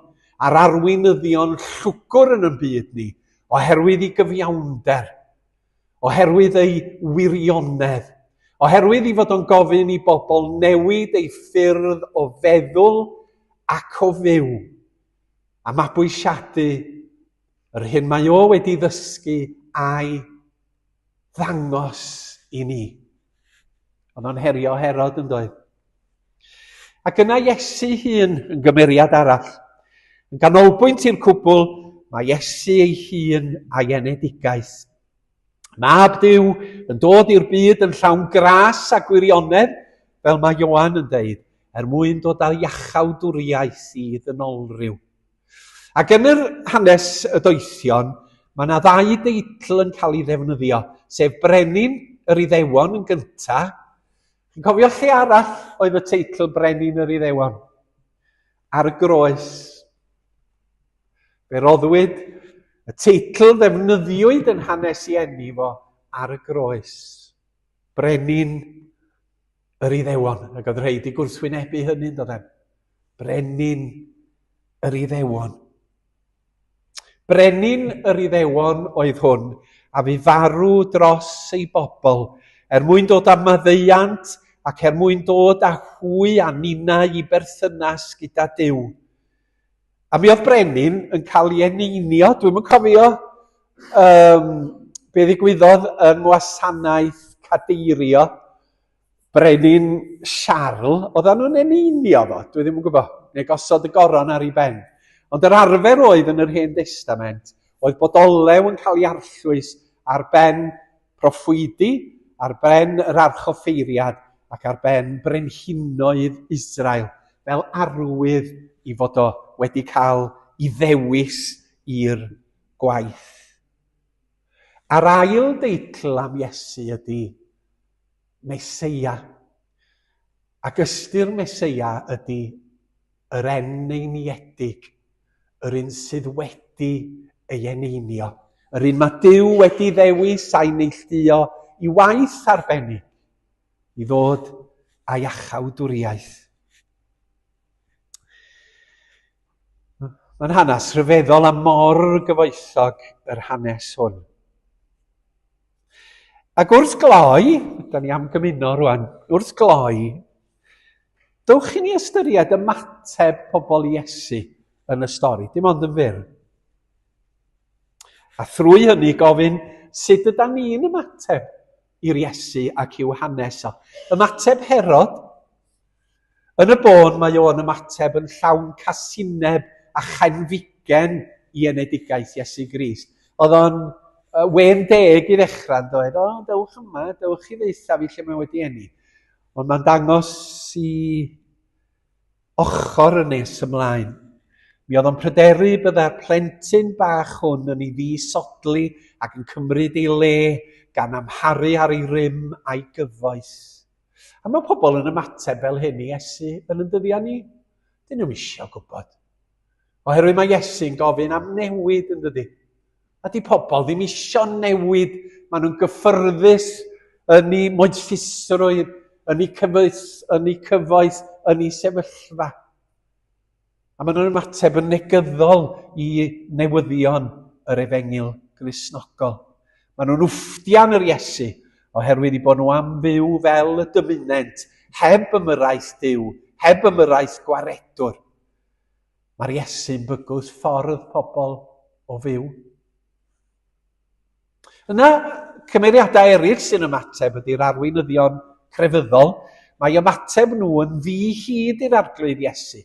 a'r arweinyddion llwgwr yn y byd ni, oherwydd ei gyfiawnder, oherwydd ei wirionedd, oherwydd i fod o'n gofyn i bobl newid ei ffyrdd o feddwl ac o fyw, a mabwysiadu yr hyn mae o wedi ddysgu a'i ddangos i ni. Oedd o'n herio Herod yn doedd. Ac yna Iesu hun yn gymeriad arall. Yn ganolbwynt i'r cwbl, mae Iesu ei hun a'i enedigaeth. Mab Duw yn dod i'r byd yn llawn gras a gwirionedd, fel mae Ioan yn deud, mwyn dod â iachawdwriaeth i ddynolryw. Ac yn yr hanes y doethion, mae yna 2 deitl yn cael ei ddefnyddio, sef Brenin yr Iddewon yn gyntaf. Chi'n cofio lle arall oedd y teitl Brenin yr Iddewon? Ar y groes. Fe roddwyd y teitl ddefnyddiwyd yn hanes i eni fo ar y groes. Brenin yr Iddewon. Ac oedd rhaid i gwrthwynebu hynny'n dod e'n. Brenin yr Iddewon. Brenin yr Iddewon oedd hwn, a fi farw dros ei bobl, mwyn dod â maddeuant ac mwyn dod â hwy a ninau i berthynas gyda Duw. A mi oedd Brenin yn cael ei eneinio, dwi'm yn cofio be ddigwyddodd yn wasanaeth cadeirio, brenin Siarl, oedden nhw'n eneinio fo, dwi ddim yn gwybod, neu gosod y goron ar ei ben. Ond yr arfer oedd yn yr Hen Testament, oedd bod olew yn cael ei arllwys ar ben proffwydi, ar ben yr archoffeiriad ac ar ben brenhinoedd Israel, fel arwydd i fod o wedi cael ei ddewis i'r gwaith. A'r ail deitl am Iesu ydy Meseia. Ac ystyr Meseia ydy yr eneinedig, yr un sydd wedi ei eneinio. Yr un mae Duw wedi ddewis a'i neilltuo i waith arbennig, i ddod a'i achawdwriaeth. Mae'n hanes rhyfeddol a mor gyfoethog yr hanes hwn. Ac wrth gloi, da ni am gymuno rwan, wrth gloi, dowch chi ni ystyried ymateb pobl Iesu yn y stori, dim ond yn fyr. A thrwy hynny gofyn sut ydyn ni'n ymateb i'r Iesu ac i'w hanes o. Ymateb Herod, yn y bôn mae o'n ymateb yn llawn casineb a chenfigen i enedigaeth Iesu Grist. Oedd o'n 10 i ddechrau'n dweud, dewch yma, dewch i ddeitha fi lle mae wedi enni. Ond mae'n dangos i ochr y nes ymlaen. Mi oedd o'n pryderu bydda'r plentyn bach hwn yn ei ddisodli ac yn cymryd ei le gan amharu ar ei rym a'i gyfoes. A mae pobl yn ymateb fel hyn i Iesu yn y dyddiau ni. Dyn nhw'n isio gwybod. Oherwydd mae Iesu'n gofyn am newid yn dydy. A di pobl ddim isio newid. Maen nhw'n gyffyrddus yn ei moethusrwydd, yn ei cyfoes, yn ei sefyllfa. A maen nhw'n ymateb yn negyddol i newyddion yr Efengil Gristnogol. Maen nhw'n wfdian yr Iesu oherwydd i bod nhw am fyw fel y dymunent, heb ymyraeth Duw, heb ymyraeth gwaredwr. Mae'r Iesu'n bygwth ffordd pobl o fyw. Yna cymeriadau eraill sy'n ymateb ydy'r arweinyddion crefyddol. Mae ymateb nhw yn ddi-hyd i'r arglwydd Iesu.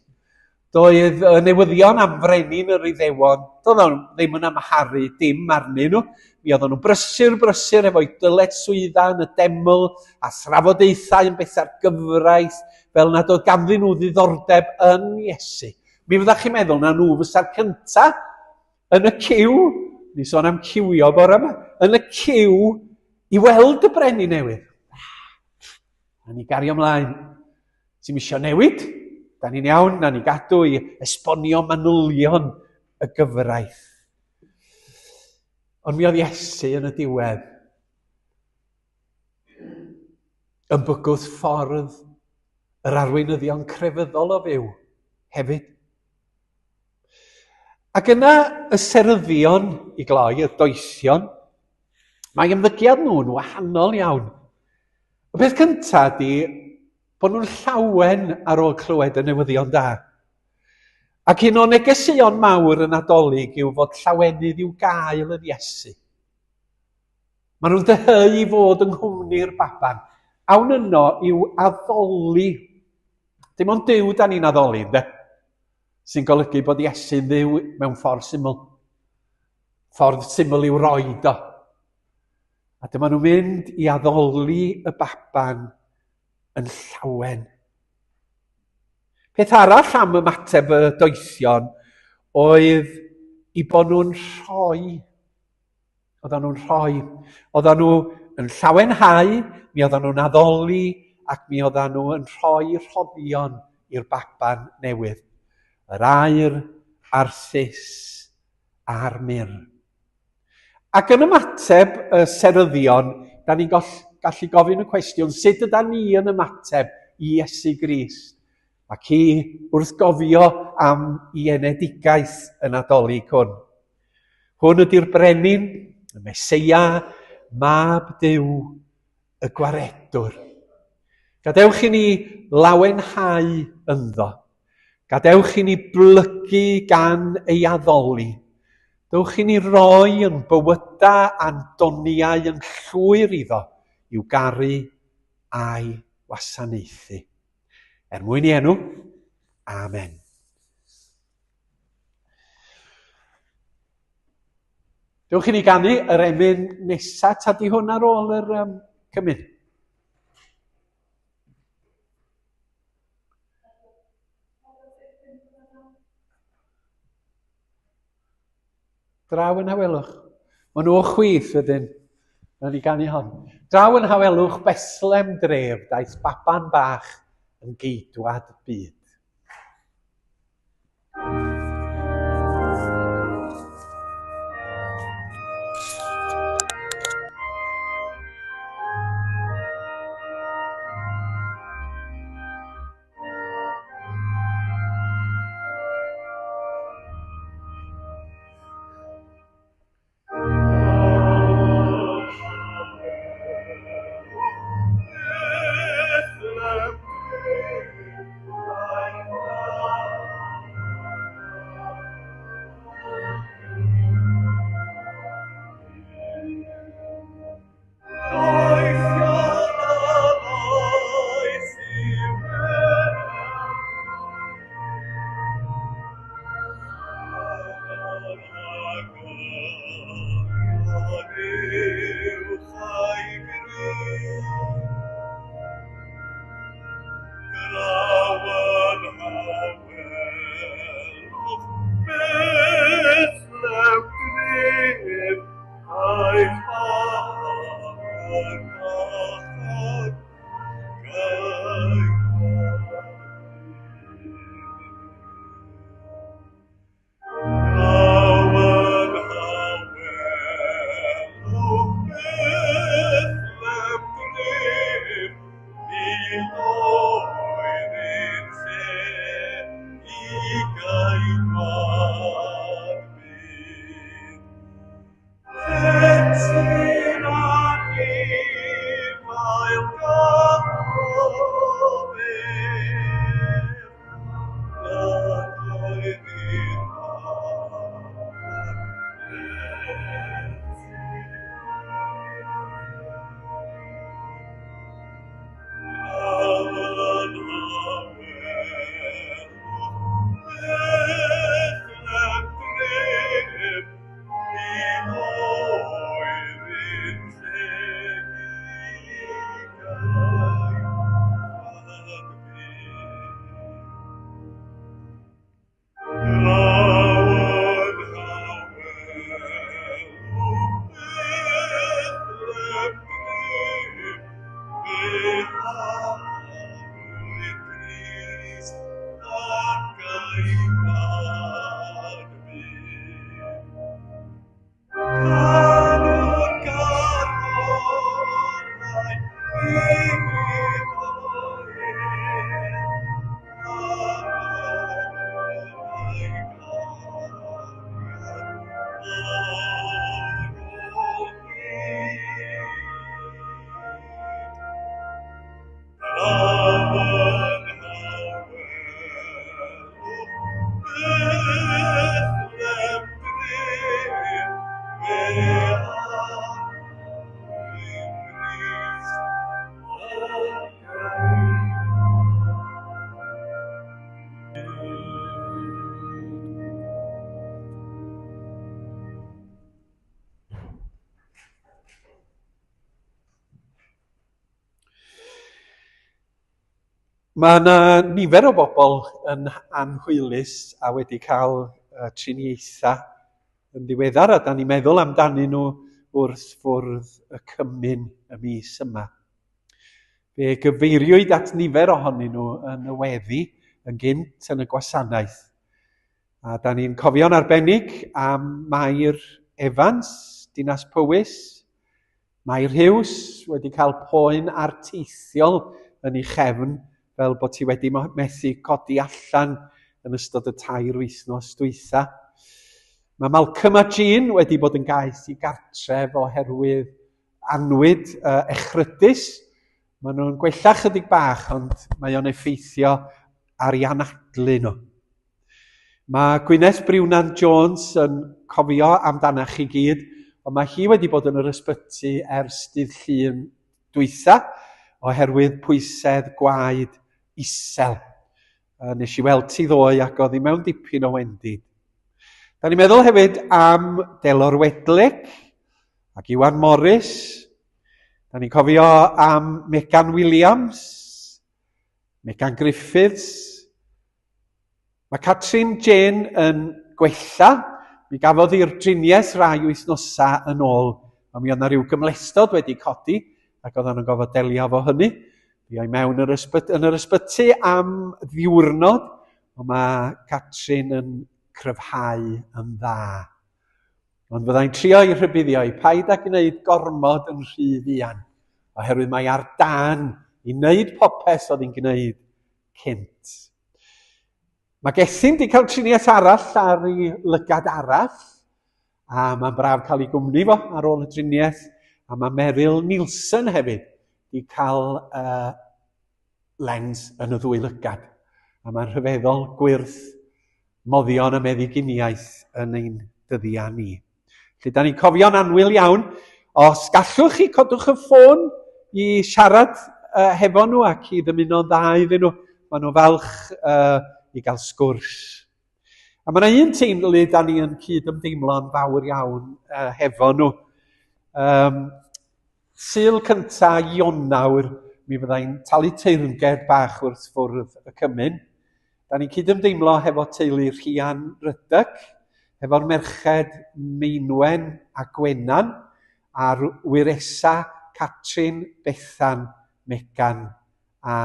Doedd y newyddion am frenin yr Iddewon, doedd nhw ddim yn amharu dim arnyn nhw. Mi oedden nhw'n brysur efo'i dyled swydda yn y deml a thrafodaethau yn bethau'r gyfraith fel nad oedd ganddyn nhw ddiddordeb yn Iesu. Mi fyddach chi'n meddwl na nhw fysa'r cynta yn y ciw, ni sôn am ciwio bore yma, yn y ciw i weld y brenin newydd. A ni gario ymlaen. Ti'n isio newid? Da ni'n iawn, na ni gadw i esbonio manylion y gyfraith. Ond mi oedd Iesu yn y diwedd yn bygwth ffordd yr arweinyddion crefyddol o fyw hefyd. Ac yna y seryddion i gloi, y doethion, mae ymddygiad nhw'n wahanol iawn. Y peth cyntaf ydy bod nhw'n llawen ar ôl clywed y newyddion da. Ac un o negeseuon mawr yn Nadolig yw fod llawenydd i'w gael yn Iesu. Maen nhw'n dyheu i fod yng nghwmni'r baban. Awn yno i'w addoli. Dim ond Duw da ni'n addoli, ynddo? Sy'n golygu bod Iesu'n dduw mewn ffordd syml. Ffordd syml i'w roed o. A dyma nhw'n mynd i addoli y baban yn llawen. Peth arall am ymateb y doethion oedd i bod nhw'n rhoi. Oedden nhw'n rhoi. Oedden nhw yn llawenhau, mi oedden nhw'n addoli ac mi oedden nhw yn rhoi rhoddion i'r baban newydd. Yr aur, a'r llys, a'r myr. Ac yn ymateb y seryddion, da ni'n gallu gofyn y cwestiwn, sut ydyn ni yn ymateb i Iesu Grist? Ac i wrth gofio am ei enedigaeth yn Nadolig hwn. Hwn ydy'r brenin, y Meseia, mab Duw, y gwaredwr. Gadewch i ni lawenhau ynddo. Gadewch i ni blygu gan ei addoli. Dewch i ni roi yn bywyda a'n doniau yn llwyr iddo i'w garu a'i wasanaethu. Mwyn i enw. Amen. Dewch i ni ganu yr emyn nesaf, ta di hwn ar ôl yr cymyn. Draw yn Hawelwch. Maen nhw o chwith wedyn. Na ni ganu hon. Draw yn Hawelwch, Beslem dref, daeth baban bach yn geidwad byd. Mae yna nifer o bobl yn anhwylus a wedi cael triniaethau yn ddiweddar, a da ni'n meddwl amdanyn nhw wrth fwrdd y cymyn y mis yma. Fe gyfeiriwyd at nifer ohonyn nhw yn y weddi yn gynt yn y gwasanaeth. A da ni'n cofio'n arbennig am Mair Evans, Dinas Powys, Mair Hughes wedi cael poen arteithiol yn ei chefn, fel bod ti wedi methu codi allan yn ystod y 2 wythnos dwytha. Mae Malcolm a Jean wedi bod yn gaeth i gartref oherwydd annwyd echrydus. Maen nhw'n gwella chydig bach, ond mae o'n effeithio ar ei anadlu nhw. Mae Gwyneth Briwnan Jones yn cofio amdanach i gyd, ond mae hi wedi bod yn yr ysbyty ers dydd Llun dwytha, oherwydd pwysedd gwaed isel. Nes i weld ti ddoe ac oedd hi mewn dipyn o wendid. Da ni'n meddwl hefyd am Delor Wedlic ac Iwan Morris. Da ni'n cofio am Megan Williams, Megan Griffiths. Mae Catrin Jane yn gwella. Mi gafodd i'r driniaeth rai wythnosa yn ôl. A mi oedd yna rhyw gymlestod wedi codi ac oedd yna'n gofod delio efo hynny. Mi o'i mewn yn yr ysbyty am ddiwrnod, ond mae Catrin yn cryfhau yn dda. Ond fyddai'n trio i rhybuddio i paid ag wneud gormod yn rhy fuan, oherwydd mae ar dan i wneud popeth oedd hi'n gwneud cynt. Mae Gethin wedi cael triniaeth arall ar ei lygad arall, a mae'n braf cael ei gwmni fo ar ôl y triniaeth, a mae Meryl Nielsen hefyd wedi cael lens yn y ddwy lygad. A mae'n rhyfeddol gwyrth moddion y meddyginiaeth yn ein dyddiau ni. Felly, da ni'n cofio'n anwyl iawn, os gallwch chi codwch y ffôn i siarad hefo nhw ac i ddymuno dda iddyn nhw, maen nhw falch i gael sgwrs. A mae yna un teimlu da ni yn cydymdeimlo'n fawr iawn hefo nhw. Sul cynta Ionawr, mi fyddai'n talu teyrnged bach wrth ffwrdd y cymun. Da ni'n cydymdeimlo hefo teulu Rhian Rydych, hefo'r merched Meinwen a Gwenan, a'r Wyresa, Catrin, Bethan, Megan a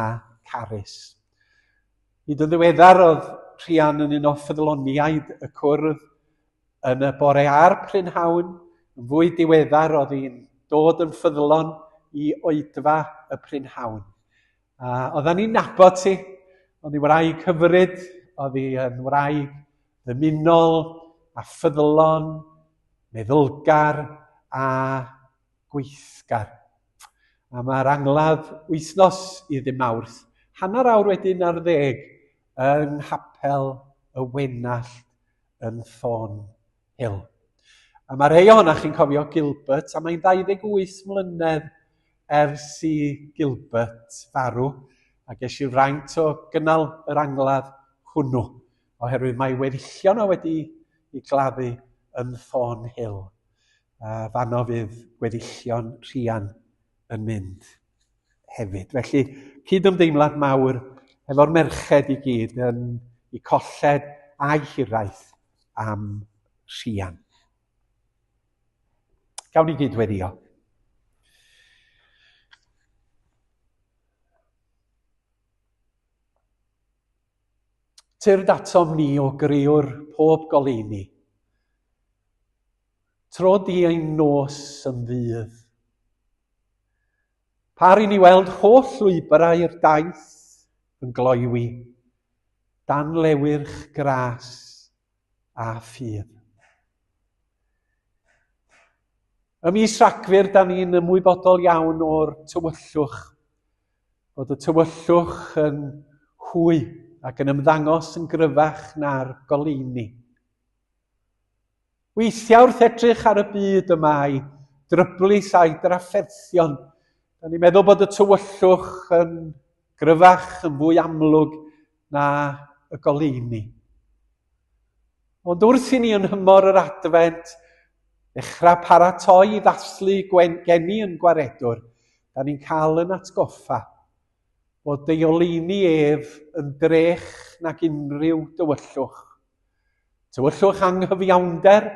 Caris. Hyd yn ddiweddar oedd Rhian yn un o ffyddloniaid y cwrdd yn y bore a'r prynhawn. Yn fwy diweddar oedd hi'n dod yn ffyddlon i oedfa y prynhawn. Oedden ni'n nabod ti, oedd hi wraig hyfryd, oedd hi yn wraig ddymunol a ffyddlon, meddylgar a gweithgar. A mae'r angladd wythnos i ddim Mawrth, hanner awr wedyn ar 10 yng Nghapel y Wenallt yn Thornhill. A mae rhai ohonoch chi'n cofio Gilbert, a mae'n 28 mlynedd ers i Gilbert farw, a ges i'r fraint o gynnal yr angladd hwnnw, oherwydd mae weddillion o wedi ei gladdu yn Thornhill. Fanno fydd weddillion Rhian yn mynd hefyd. Felly, cydymdeimlad mawr efo'r merched i gyd yn eu colled a'i hiraeth am Rhian. Gawn ni gydweddio. Tyrd atom ni o griwr pob goleuni. Tro di ein nos yn ddydd. Par i ni weld holl lwybrau i'r daith yn gloewi, dan lewyrch gras a ffydd. Ym mis Rhagfyr, da ni'n ymwybodol iawn o'r tywyllwch, bod y tywyllwch yn hwy ac yn ymddangos yn gryfach na'r goleuni. Weithiau wrth edrych ar y byd yma i dryblis a'i drafferthion, da ni'n meddwl bod y tywyllwch yn gryfach, yn fwy amlwg na y goleuni. Ond wrth i ni yn hymor yr advent, dechrau paratoi i ddathlu geni yn gwaredwr, da ni'n cael yn atgoffa bod deuoleuni ef yn drech nag unrhyw dywyllwch. Tywyllwch anghyfiawnder,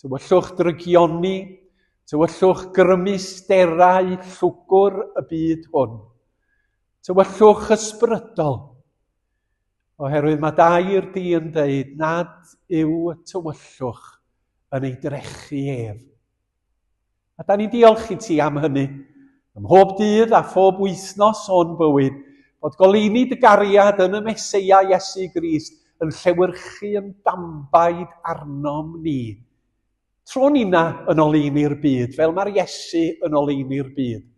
tywyllwch drygioni, tywyllwch grymusterau llwgwr y byd hwn. Tywyllwch ysbrydol, oherwydd mae dair di yn dweud nad yw y tywyllwch yn ei drechu ef. A da ni'n diolch i ti am hynny, ym mhob dydd a phob wythnos o'n bywyd, bod goleuni dy gariad yn y Meseia Iesu Grist yn llewyrchu yn dambaid arnom ni. Tro ni'na yn oleuni'r byd, fel mae'r Iesu yn oleuni'r byd.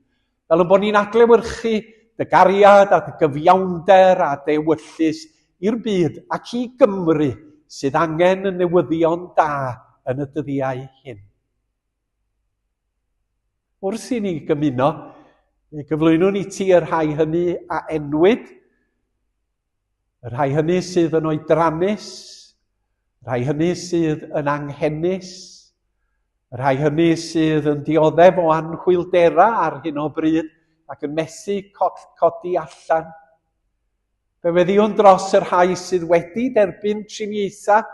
Fel yn bod ni'n adlewyrchu dy gariad a dy gyfiawnder a dy ewyllus i'r byd ac i Gymru sydd angen y newyddion da yn y dyddiau hyn. Wrth i ni gymuno, Mi gyflwynwn i ti y rhai hynny a enwyd, y rhai hynny sydd yn oedrannus, y rhai hynny sydd yn anghennus, y rhai hynny sydd yn dioddef o anhwyldera ar hyn o bryd ac yn methu codi allan. Fe weddiwn dros y rhai sydd wedi derbyn triniaethau,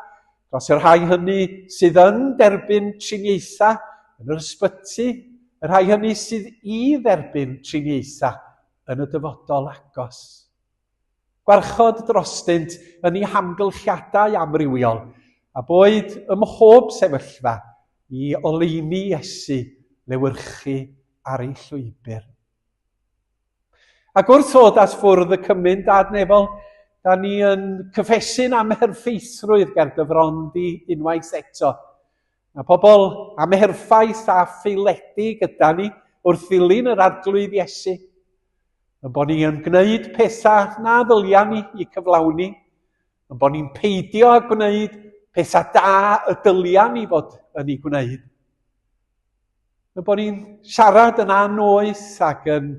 dros y rhai hynny sydd yn derbyn triniaethau yn yr ysbyty, y rhai hynny sydd i dderbyn triniaethau yn y dyfodol agos. Gwarchod drostynt yn ei hamgylchiadau amrywiol, a boed ym mhob sefyllfa i oleuni Iesu lewyrchu ar ei llwybr. Ac wrth ddod at ffwrdd y cymyn dadnefol, da ni yn cyffesu'n amherffeithrwydd ger dyfrond i unwaith eto. Mae pobl amherffaith a ffeiledig gyda ni wrth ddilyn yr arglwydd Iesu. Yn bod ni yn gwneud pethau na ddylia ni i cyflawni, yn bod ni'n peidio a gwneud pethau da y dylia ni fod yn ei gwneud. Yn bod ni'n siarad yn anoes ac yn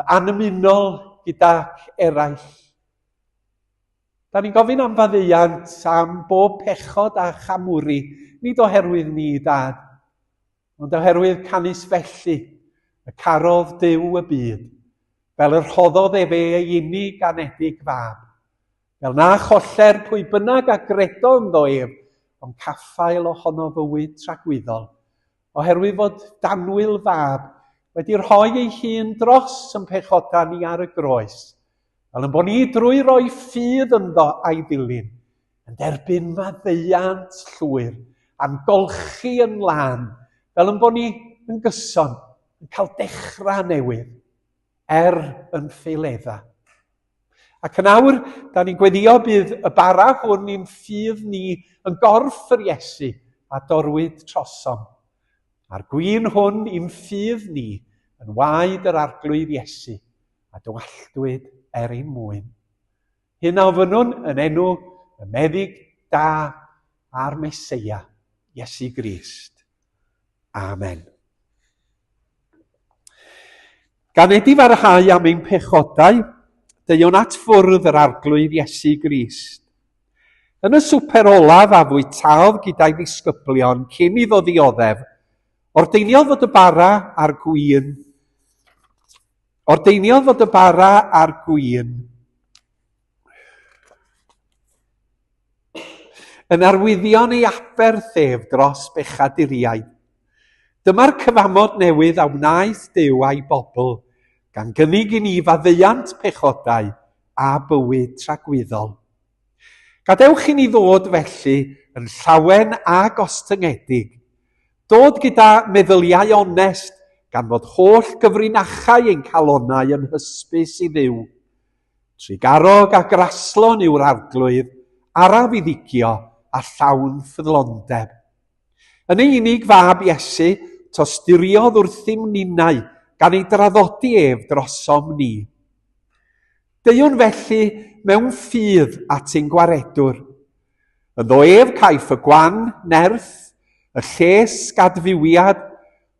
anymunol gyda'r eraill. Da ni'n gofyn am faddeuant am bob pechod a chamwri, nid oherwydd ni dad, ond oherwydd canus felly, y carodd Duw y byd, fel yr rhoddodd fe ei unig anedig fab, fel na choller pwy bynnag a gredo ynddo ef, ond caffael ohono fywyd tragwyddol, oherwydd fod danwyl fab wedi rhoi ei hun dros yn pechoda ni ar y groes, fel yn bod ni drwy roi ffydd ynddo a'i ddilyn, yn derbyn maddeuant llwyr, a'n golchi yn lan, fel yn bod ni yn gyson, yn cael dechrau newydd, yn ffeiledda. Ac yn awr, da ni'n gweddio bydd y bara hwn i'n ffydd ni yn gorff yr Iesu a dorwyd trosom. A'r gwyn hwn i'n ffydd ni yn waed yr arglwydd Iesu a dywalltwyd ein mwyn. Hyn a ofynwn yn enw y meddyg da a'r Meseia, Iesu Grist. Amen. Gan edi farhau am ein pechodau, deuwn at ffwrdd yr arglwydd Iesu Grist. Yn y swper olaf a fwytaodd gyda'i ddisgyblion cyn iddo ddioddef, ordeiniodd fod y bara a'r gwyn yn arwyddion ei aberthef dros bechaduriaid. Dyma'r cyfamod newydd a wnaeth Duw a'i bobl, gan gynnig i ni faddeuant pechodau a bywyd tragwyddol. Gadewch i ni ddod felly yn llawen a gostyngedig, dod gyda meddyliau onest, gan fod holl gyfrinachau ein calonnau yn hysbys i Dduw. Trigarog a graslon yw'r arglwydd, araf i ddicio a llawn ffyddlondeb. Yn ei unig fab Iesu, tosturiodd wrthym ninnau gan ei draddodi ef drosom ni. Deuwn felly mewn ffydd at ein gwaredwr. Ynddo ef caiff y gwan, nerth, y lles gadfywiad,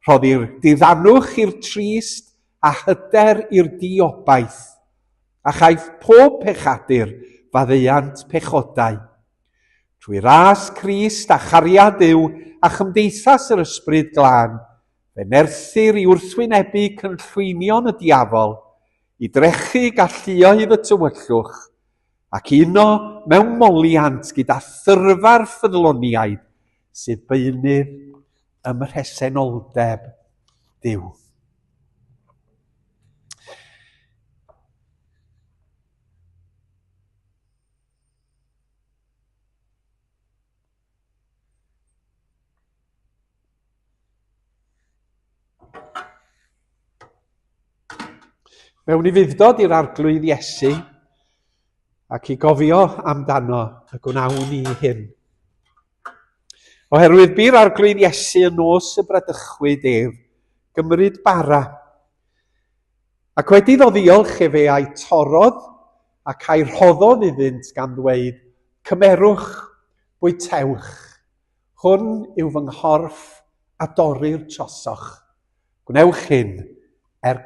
rhoddi'r diddanwch i'r trist a hyder i'r diobaith, a chaiff pob pechadur faddeuant pechodau. Trwy ras Crist a chariad Duw a chymdeithas yr ysbryd glân, fe nerthir i wrthwynebu cynllwynion y diafol, i drechu galluoedd y tywyllwch, ac uno mewn moliant gyda thyrfa'r ffyddloniaid sydd beunydd ym mhresenoldeb Duw. Mewn i fuddod i'r arglwydd Iesu, ac i gofio amdano y gwnawn ni hyn. Oherwydd bu'r arglwydd Iesu yn nos y bradychwyd ef, gymryd bara, ac wedi ddoddiolch efe a'i torodd ac a'i rhoddodd iddynt gan ddweud, cymerwch, bwytewch, hwn yw fy nghorff a dorri'r trosoch. Gwnewch hyn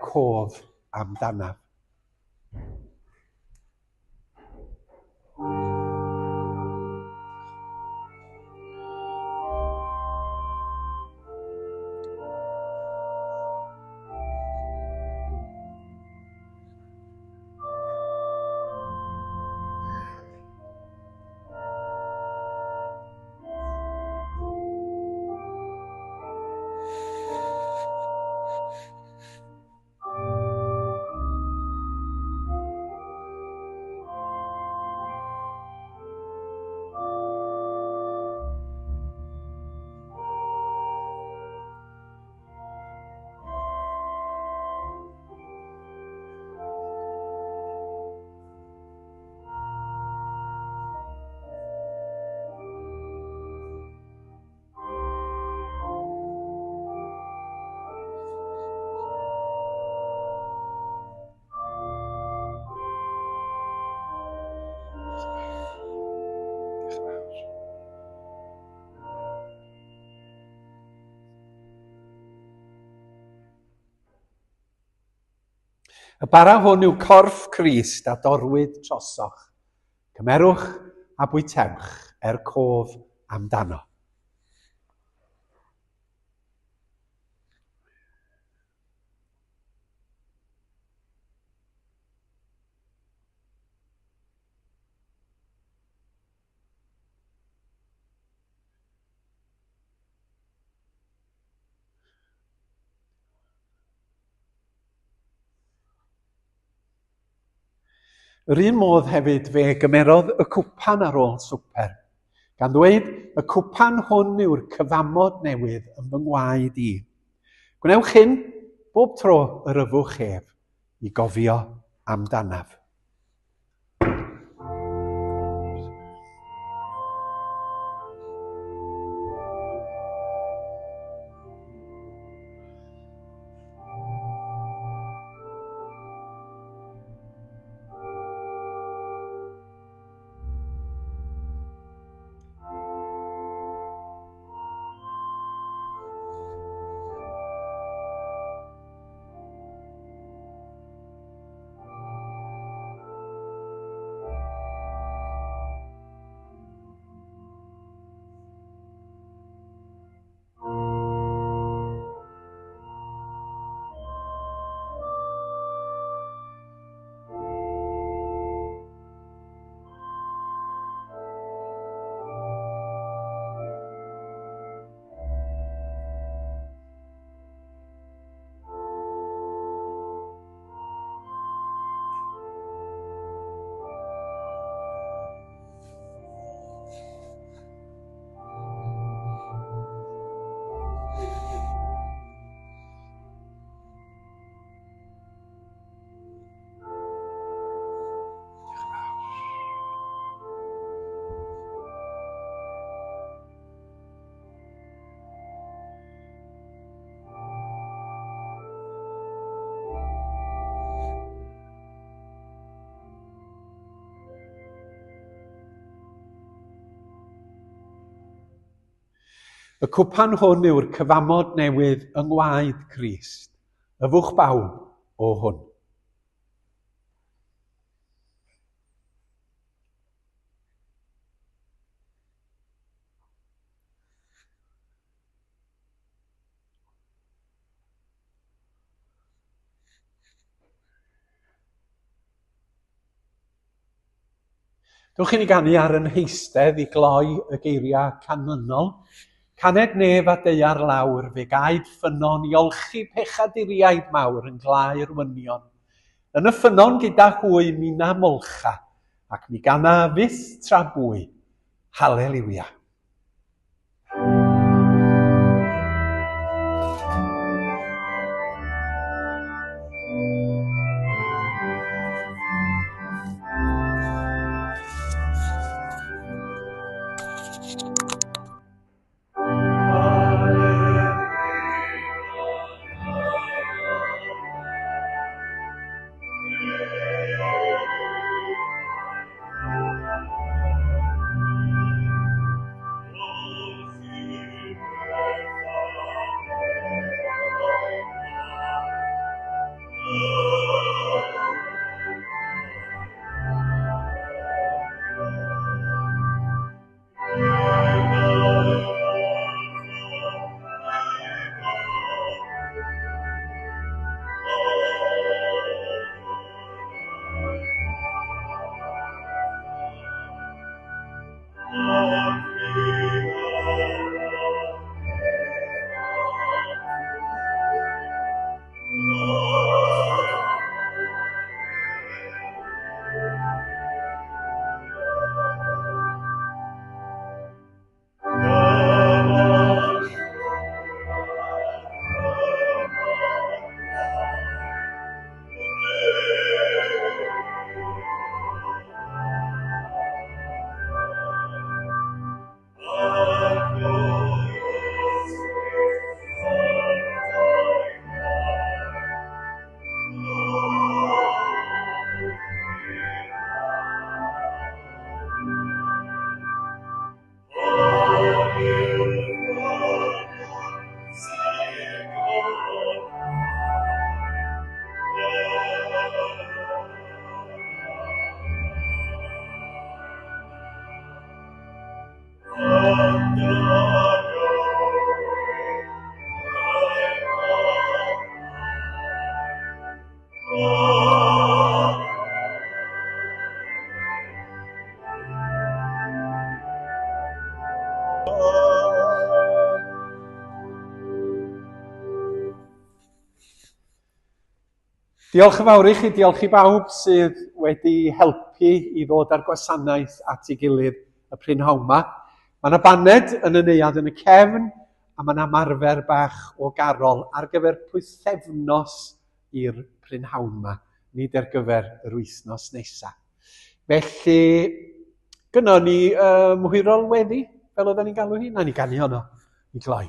cof amdanaf. Y bara hwn yw corff Crist a dorwyd trosoch. Cymerwch a bwytewch cof amdano. Yr un modd hefyd fe gymerodd y cwpan ar ôl swper, gan ddweud y cwpan hwn yw'r cyfamod newydd yn fy ngwaed i. Gwnewch hyn bob tro yr yfwch ef i gofio amdanaf. Y cwpan hwn yw'r cyfamod newydd yng ngwaed Crist. Yfwch bawb o hwn. Dewch i ni ganu ar yn heistedd i gloi y geiriau canlynol. Caned nef a deiar lawr, fe gaid ffynon i olchi pechaduriaid mawr yn glau'r wynion. Yn y ffynon gyda hwy mina molcha, ac mi gana fyth tra bwy. Halleluia. Diolch yn fawr i chi, diolch i bawb sydd wedi helpu i ddod â'r gwasanaeth at ei gilydd y prynhawn yma. Mae yna baned yn y neuad yn y cefn, a mae yna marfer bach o garol ar gyfer pwythefnos i'r prynhawn yma, nid ar gyfer yr wythnos nesaf. Felly, gynno ni mwhirol weddi, fel oedden ni'n galw hi, na ni ganu honno, i gloi.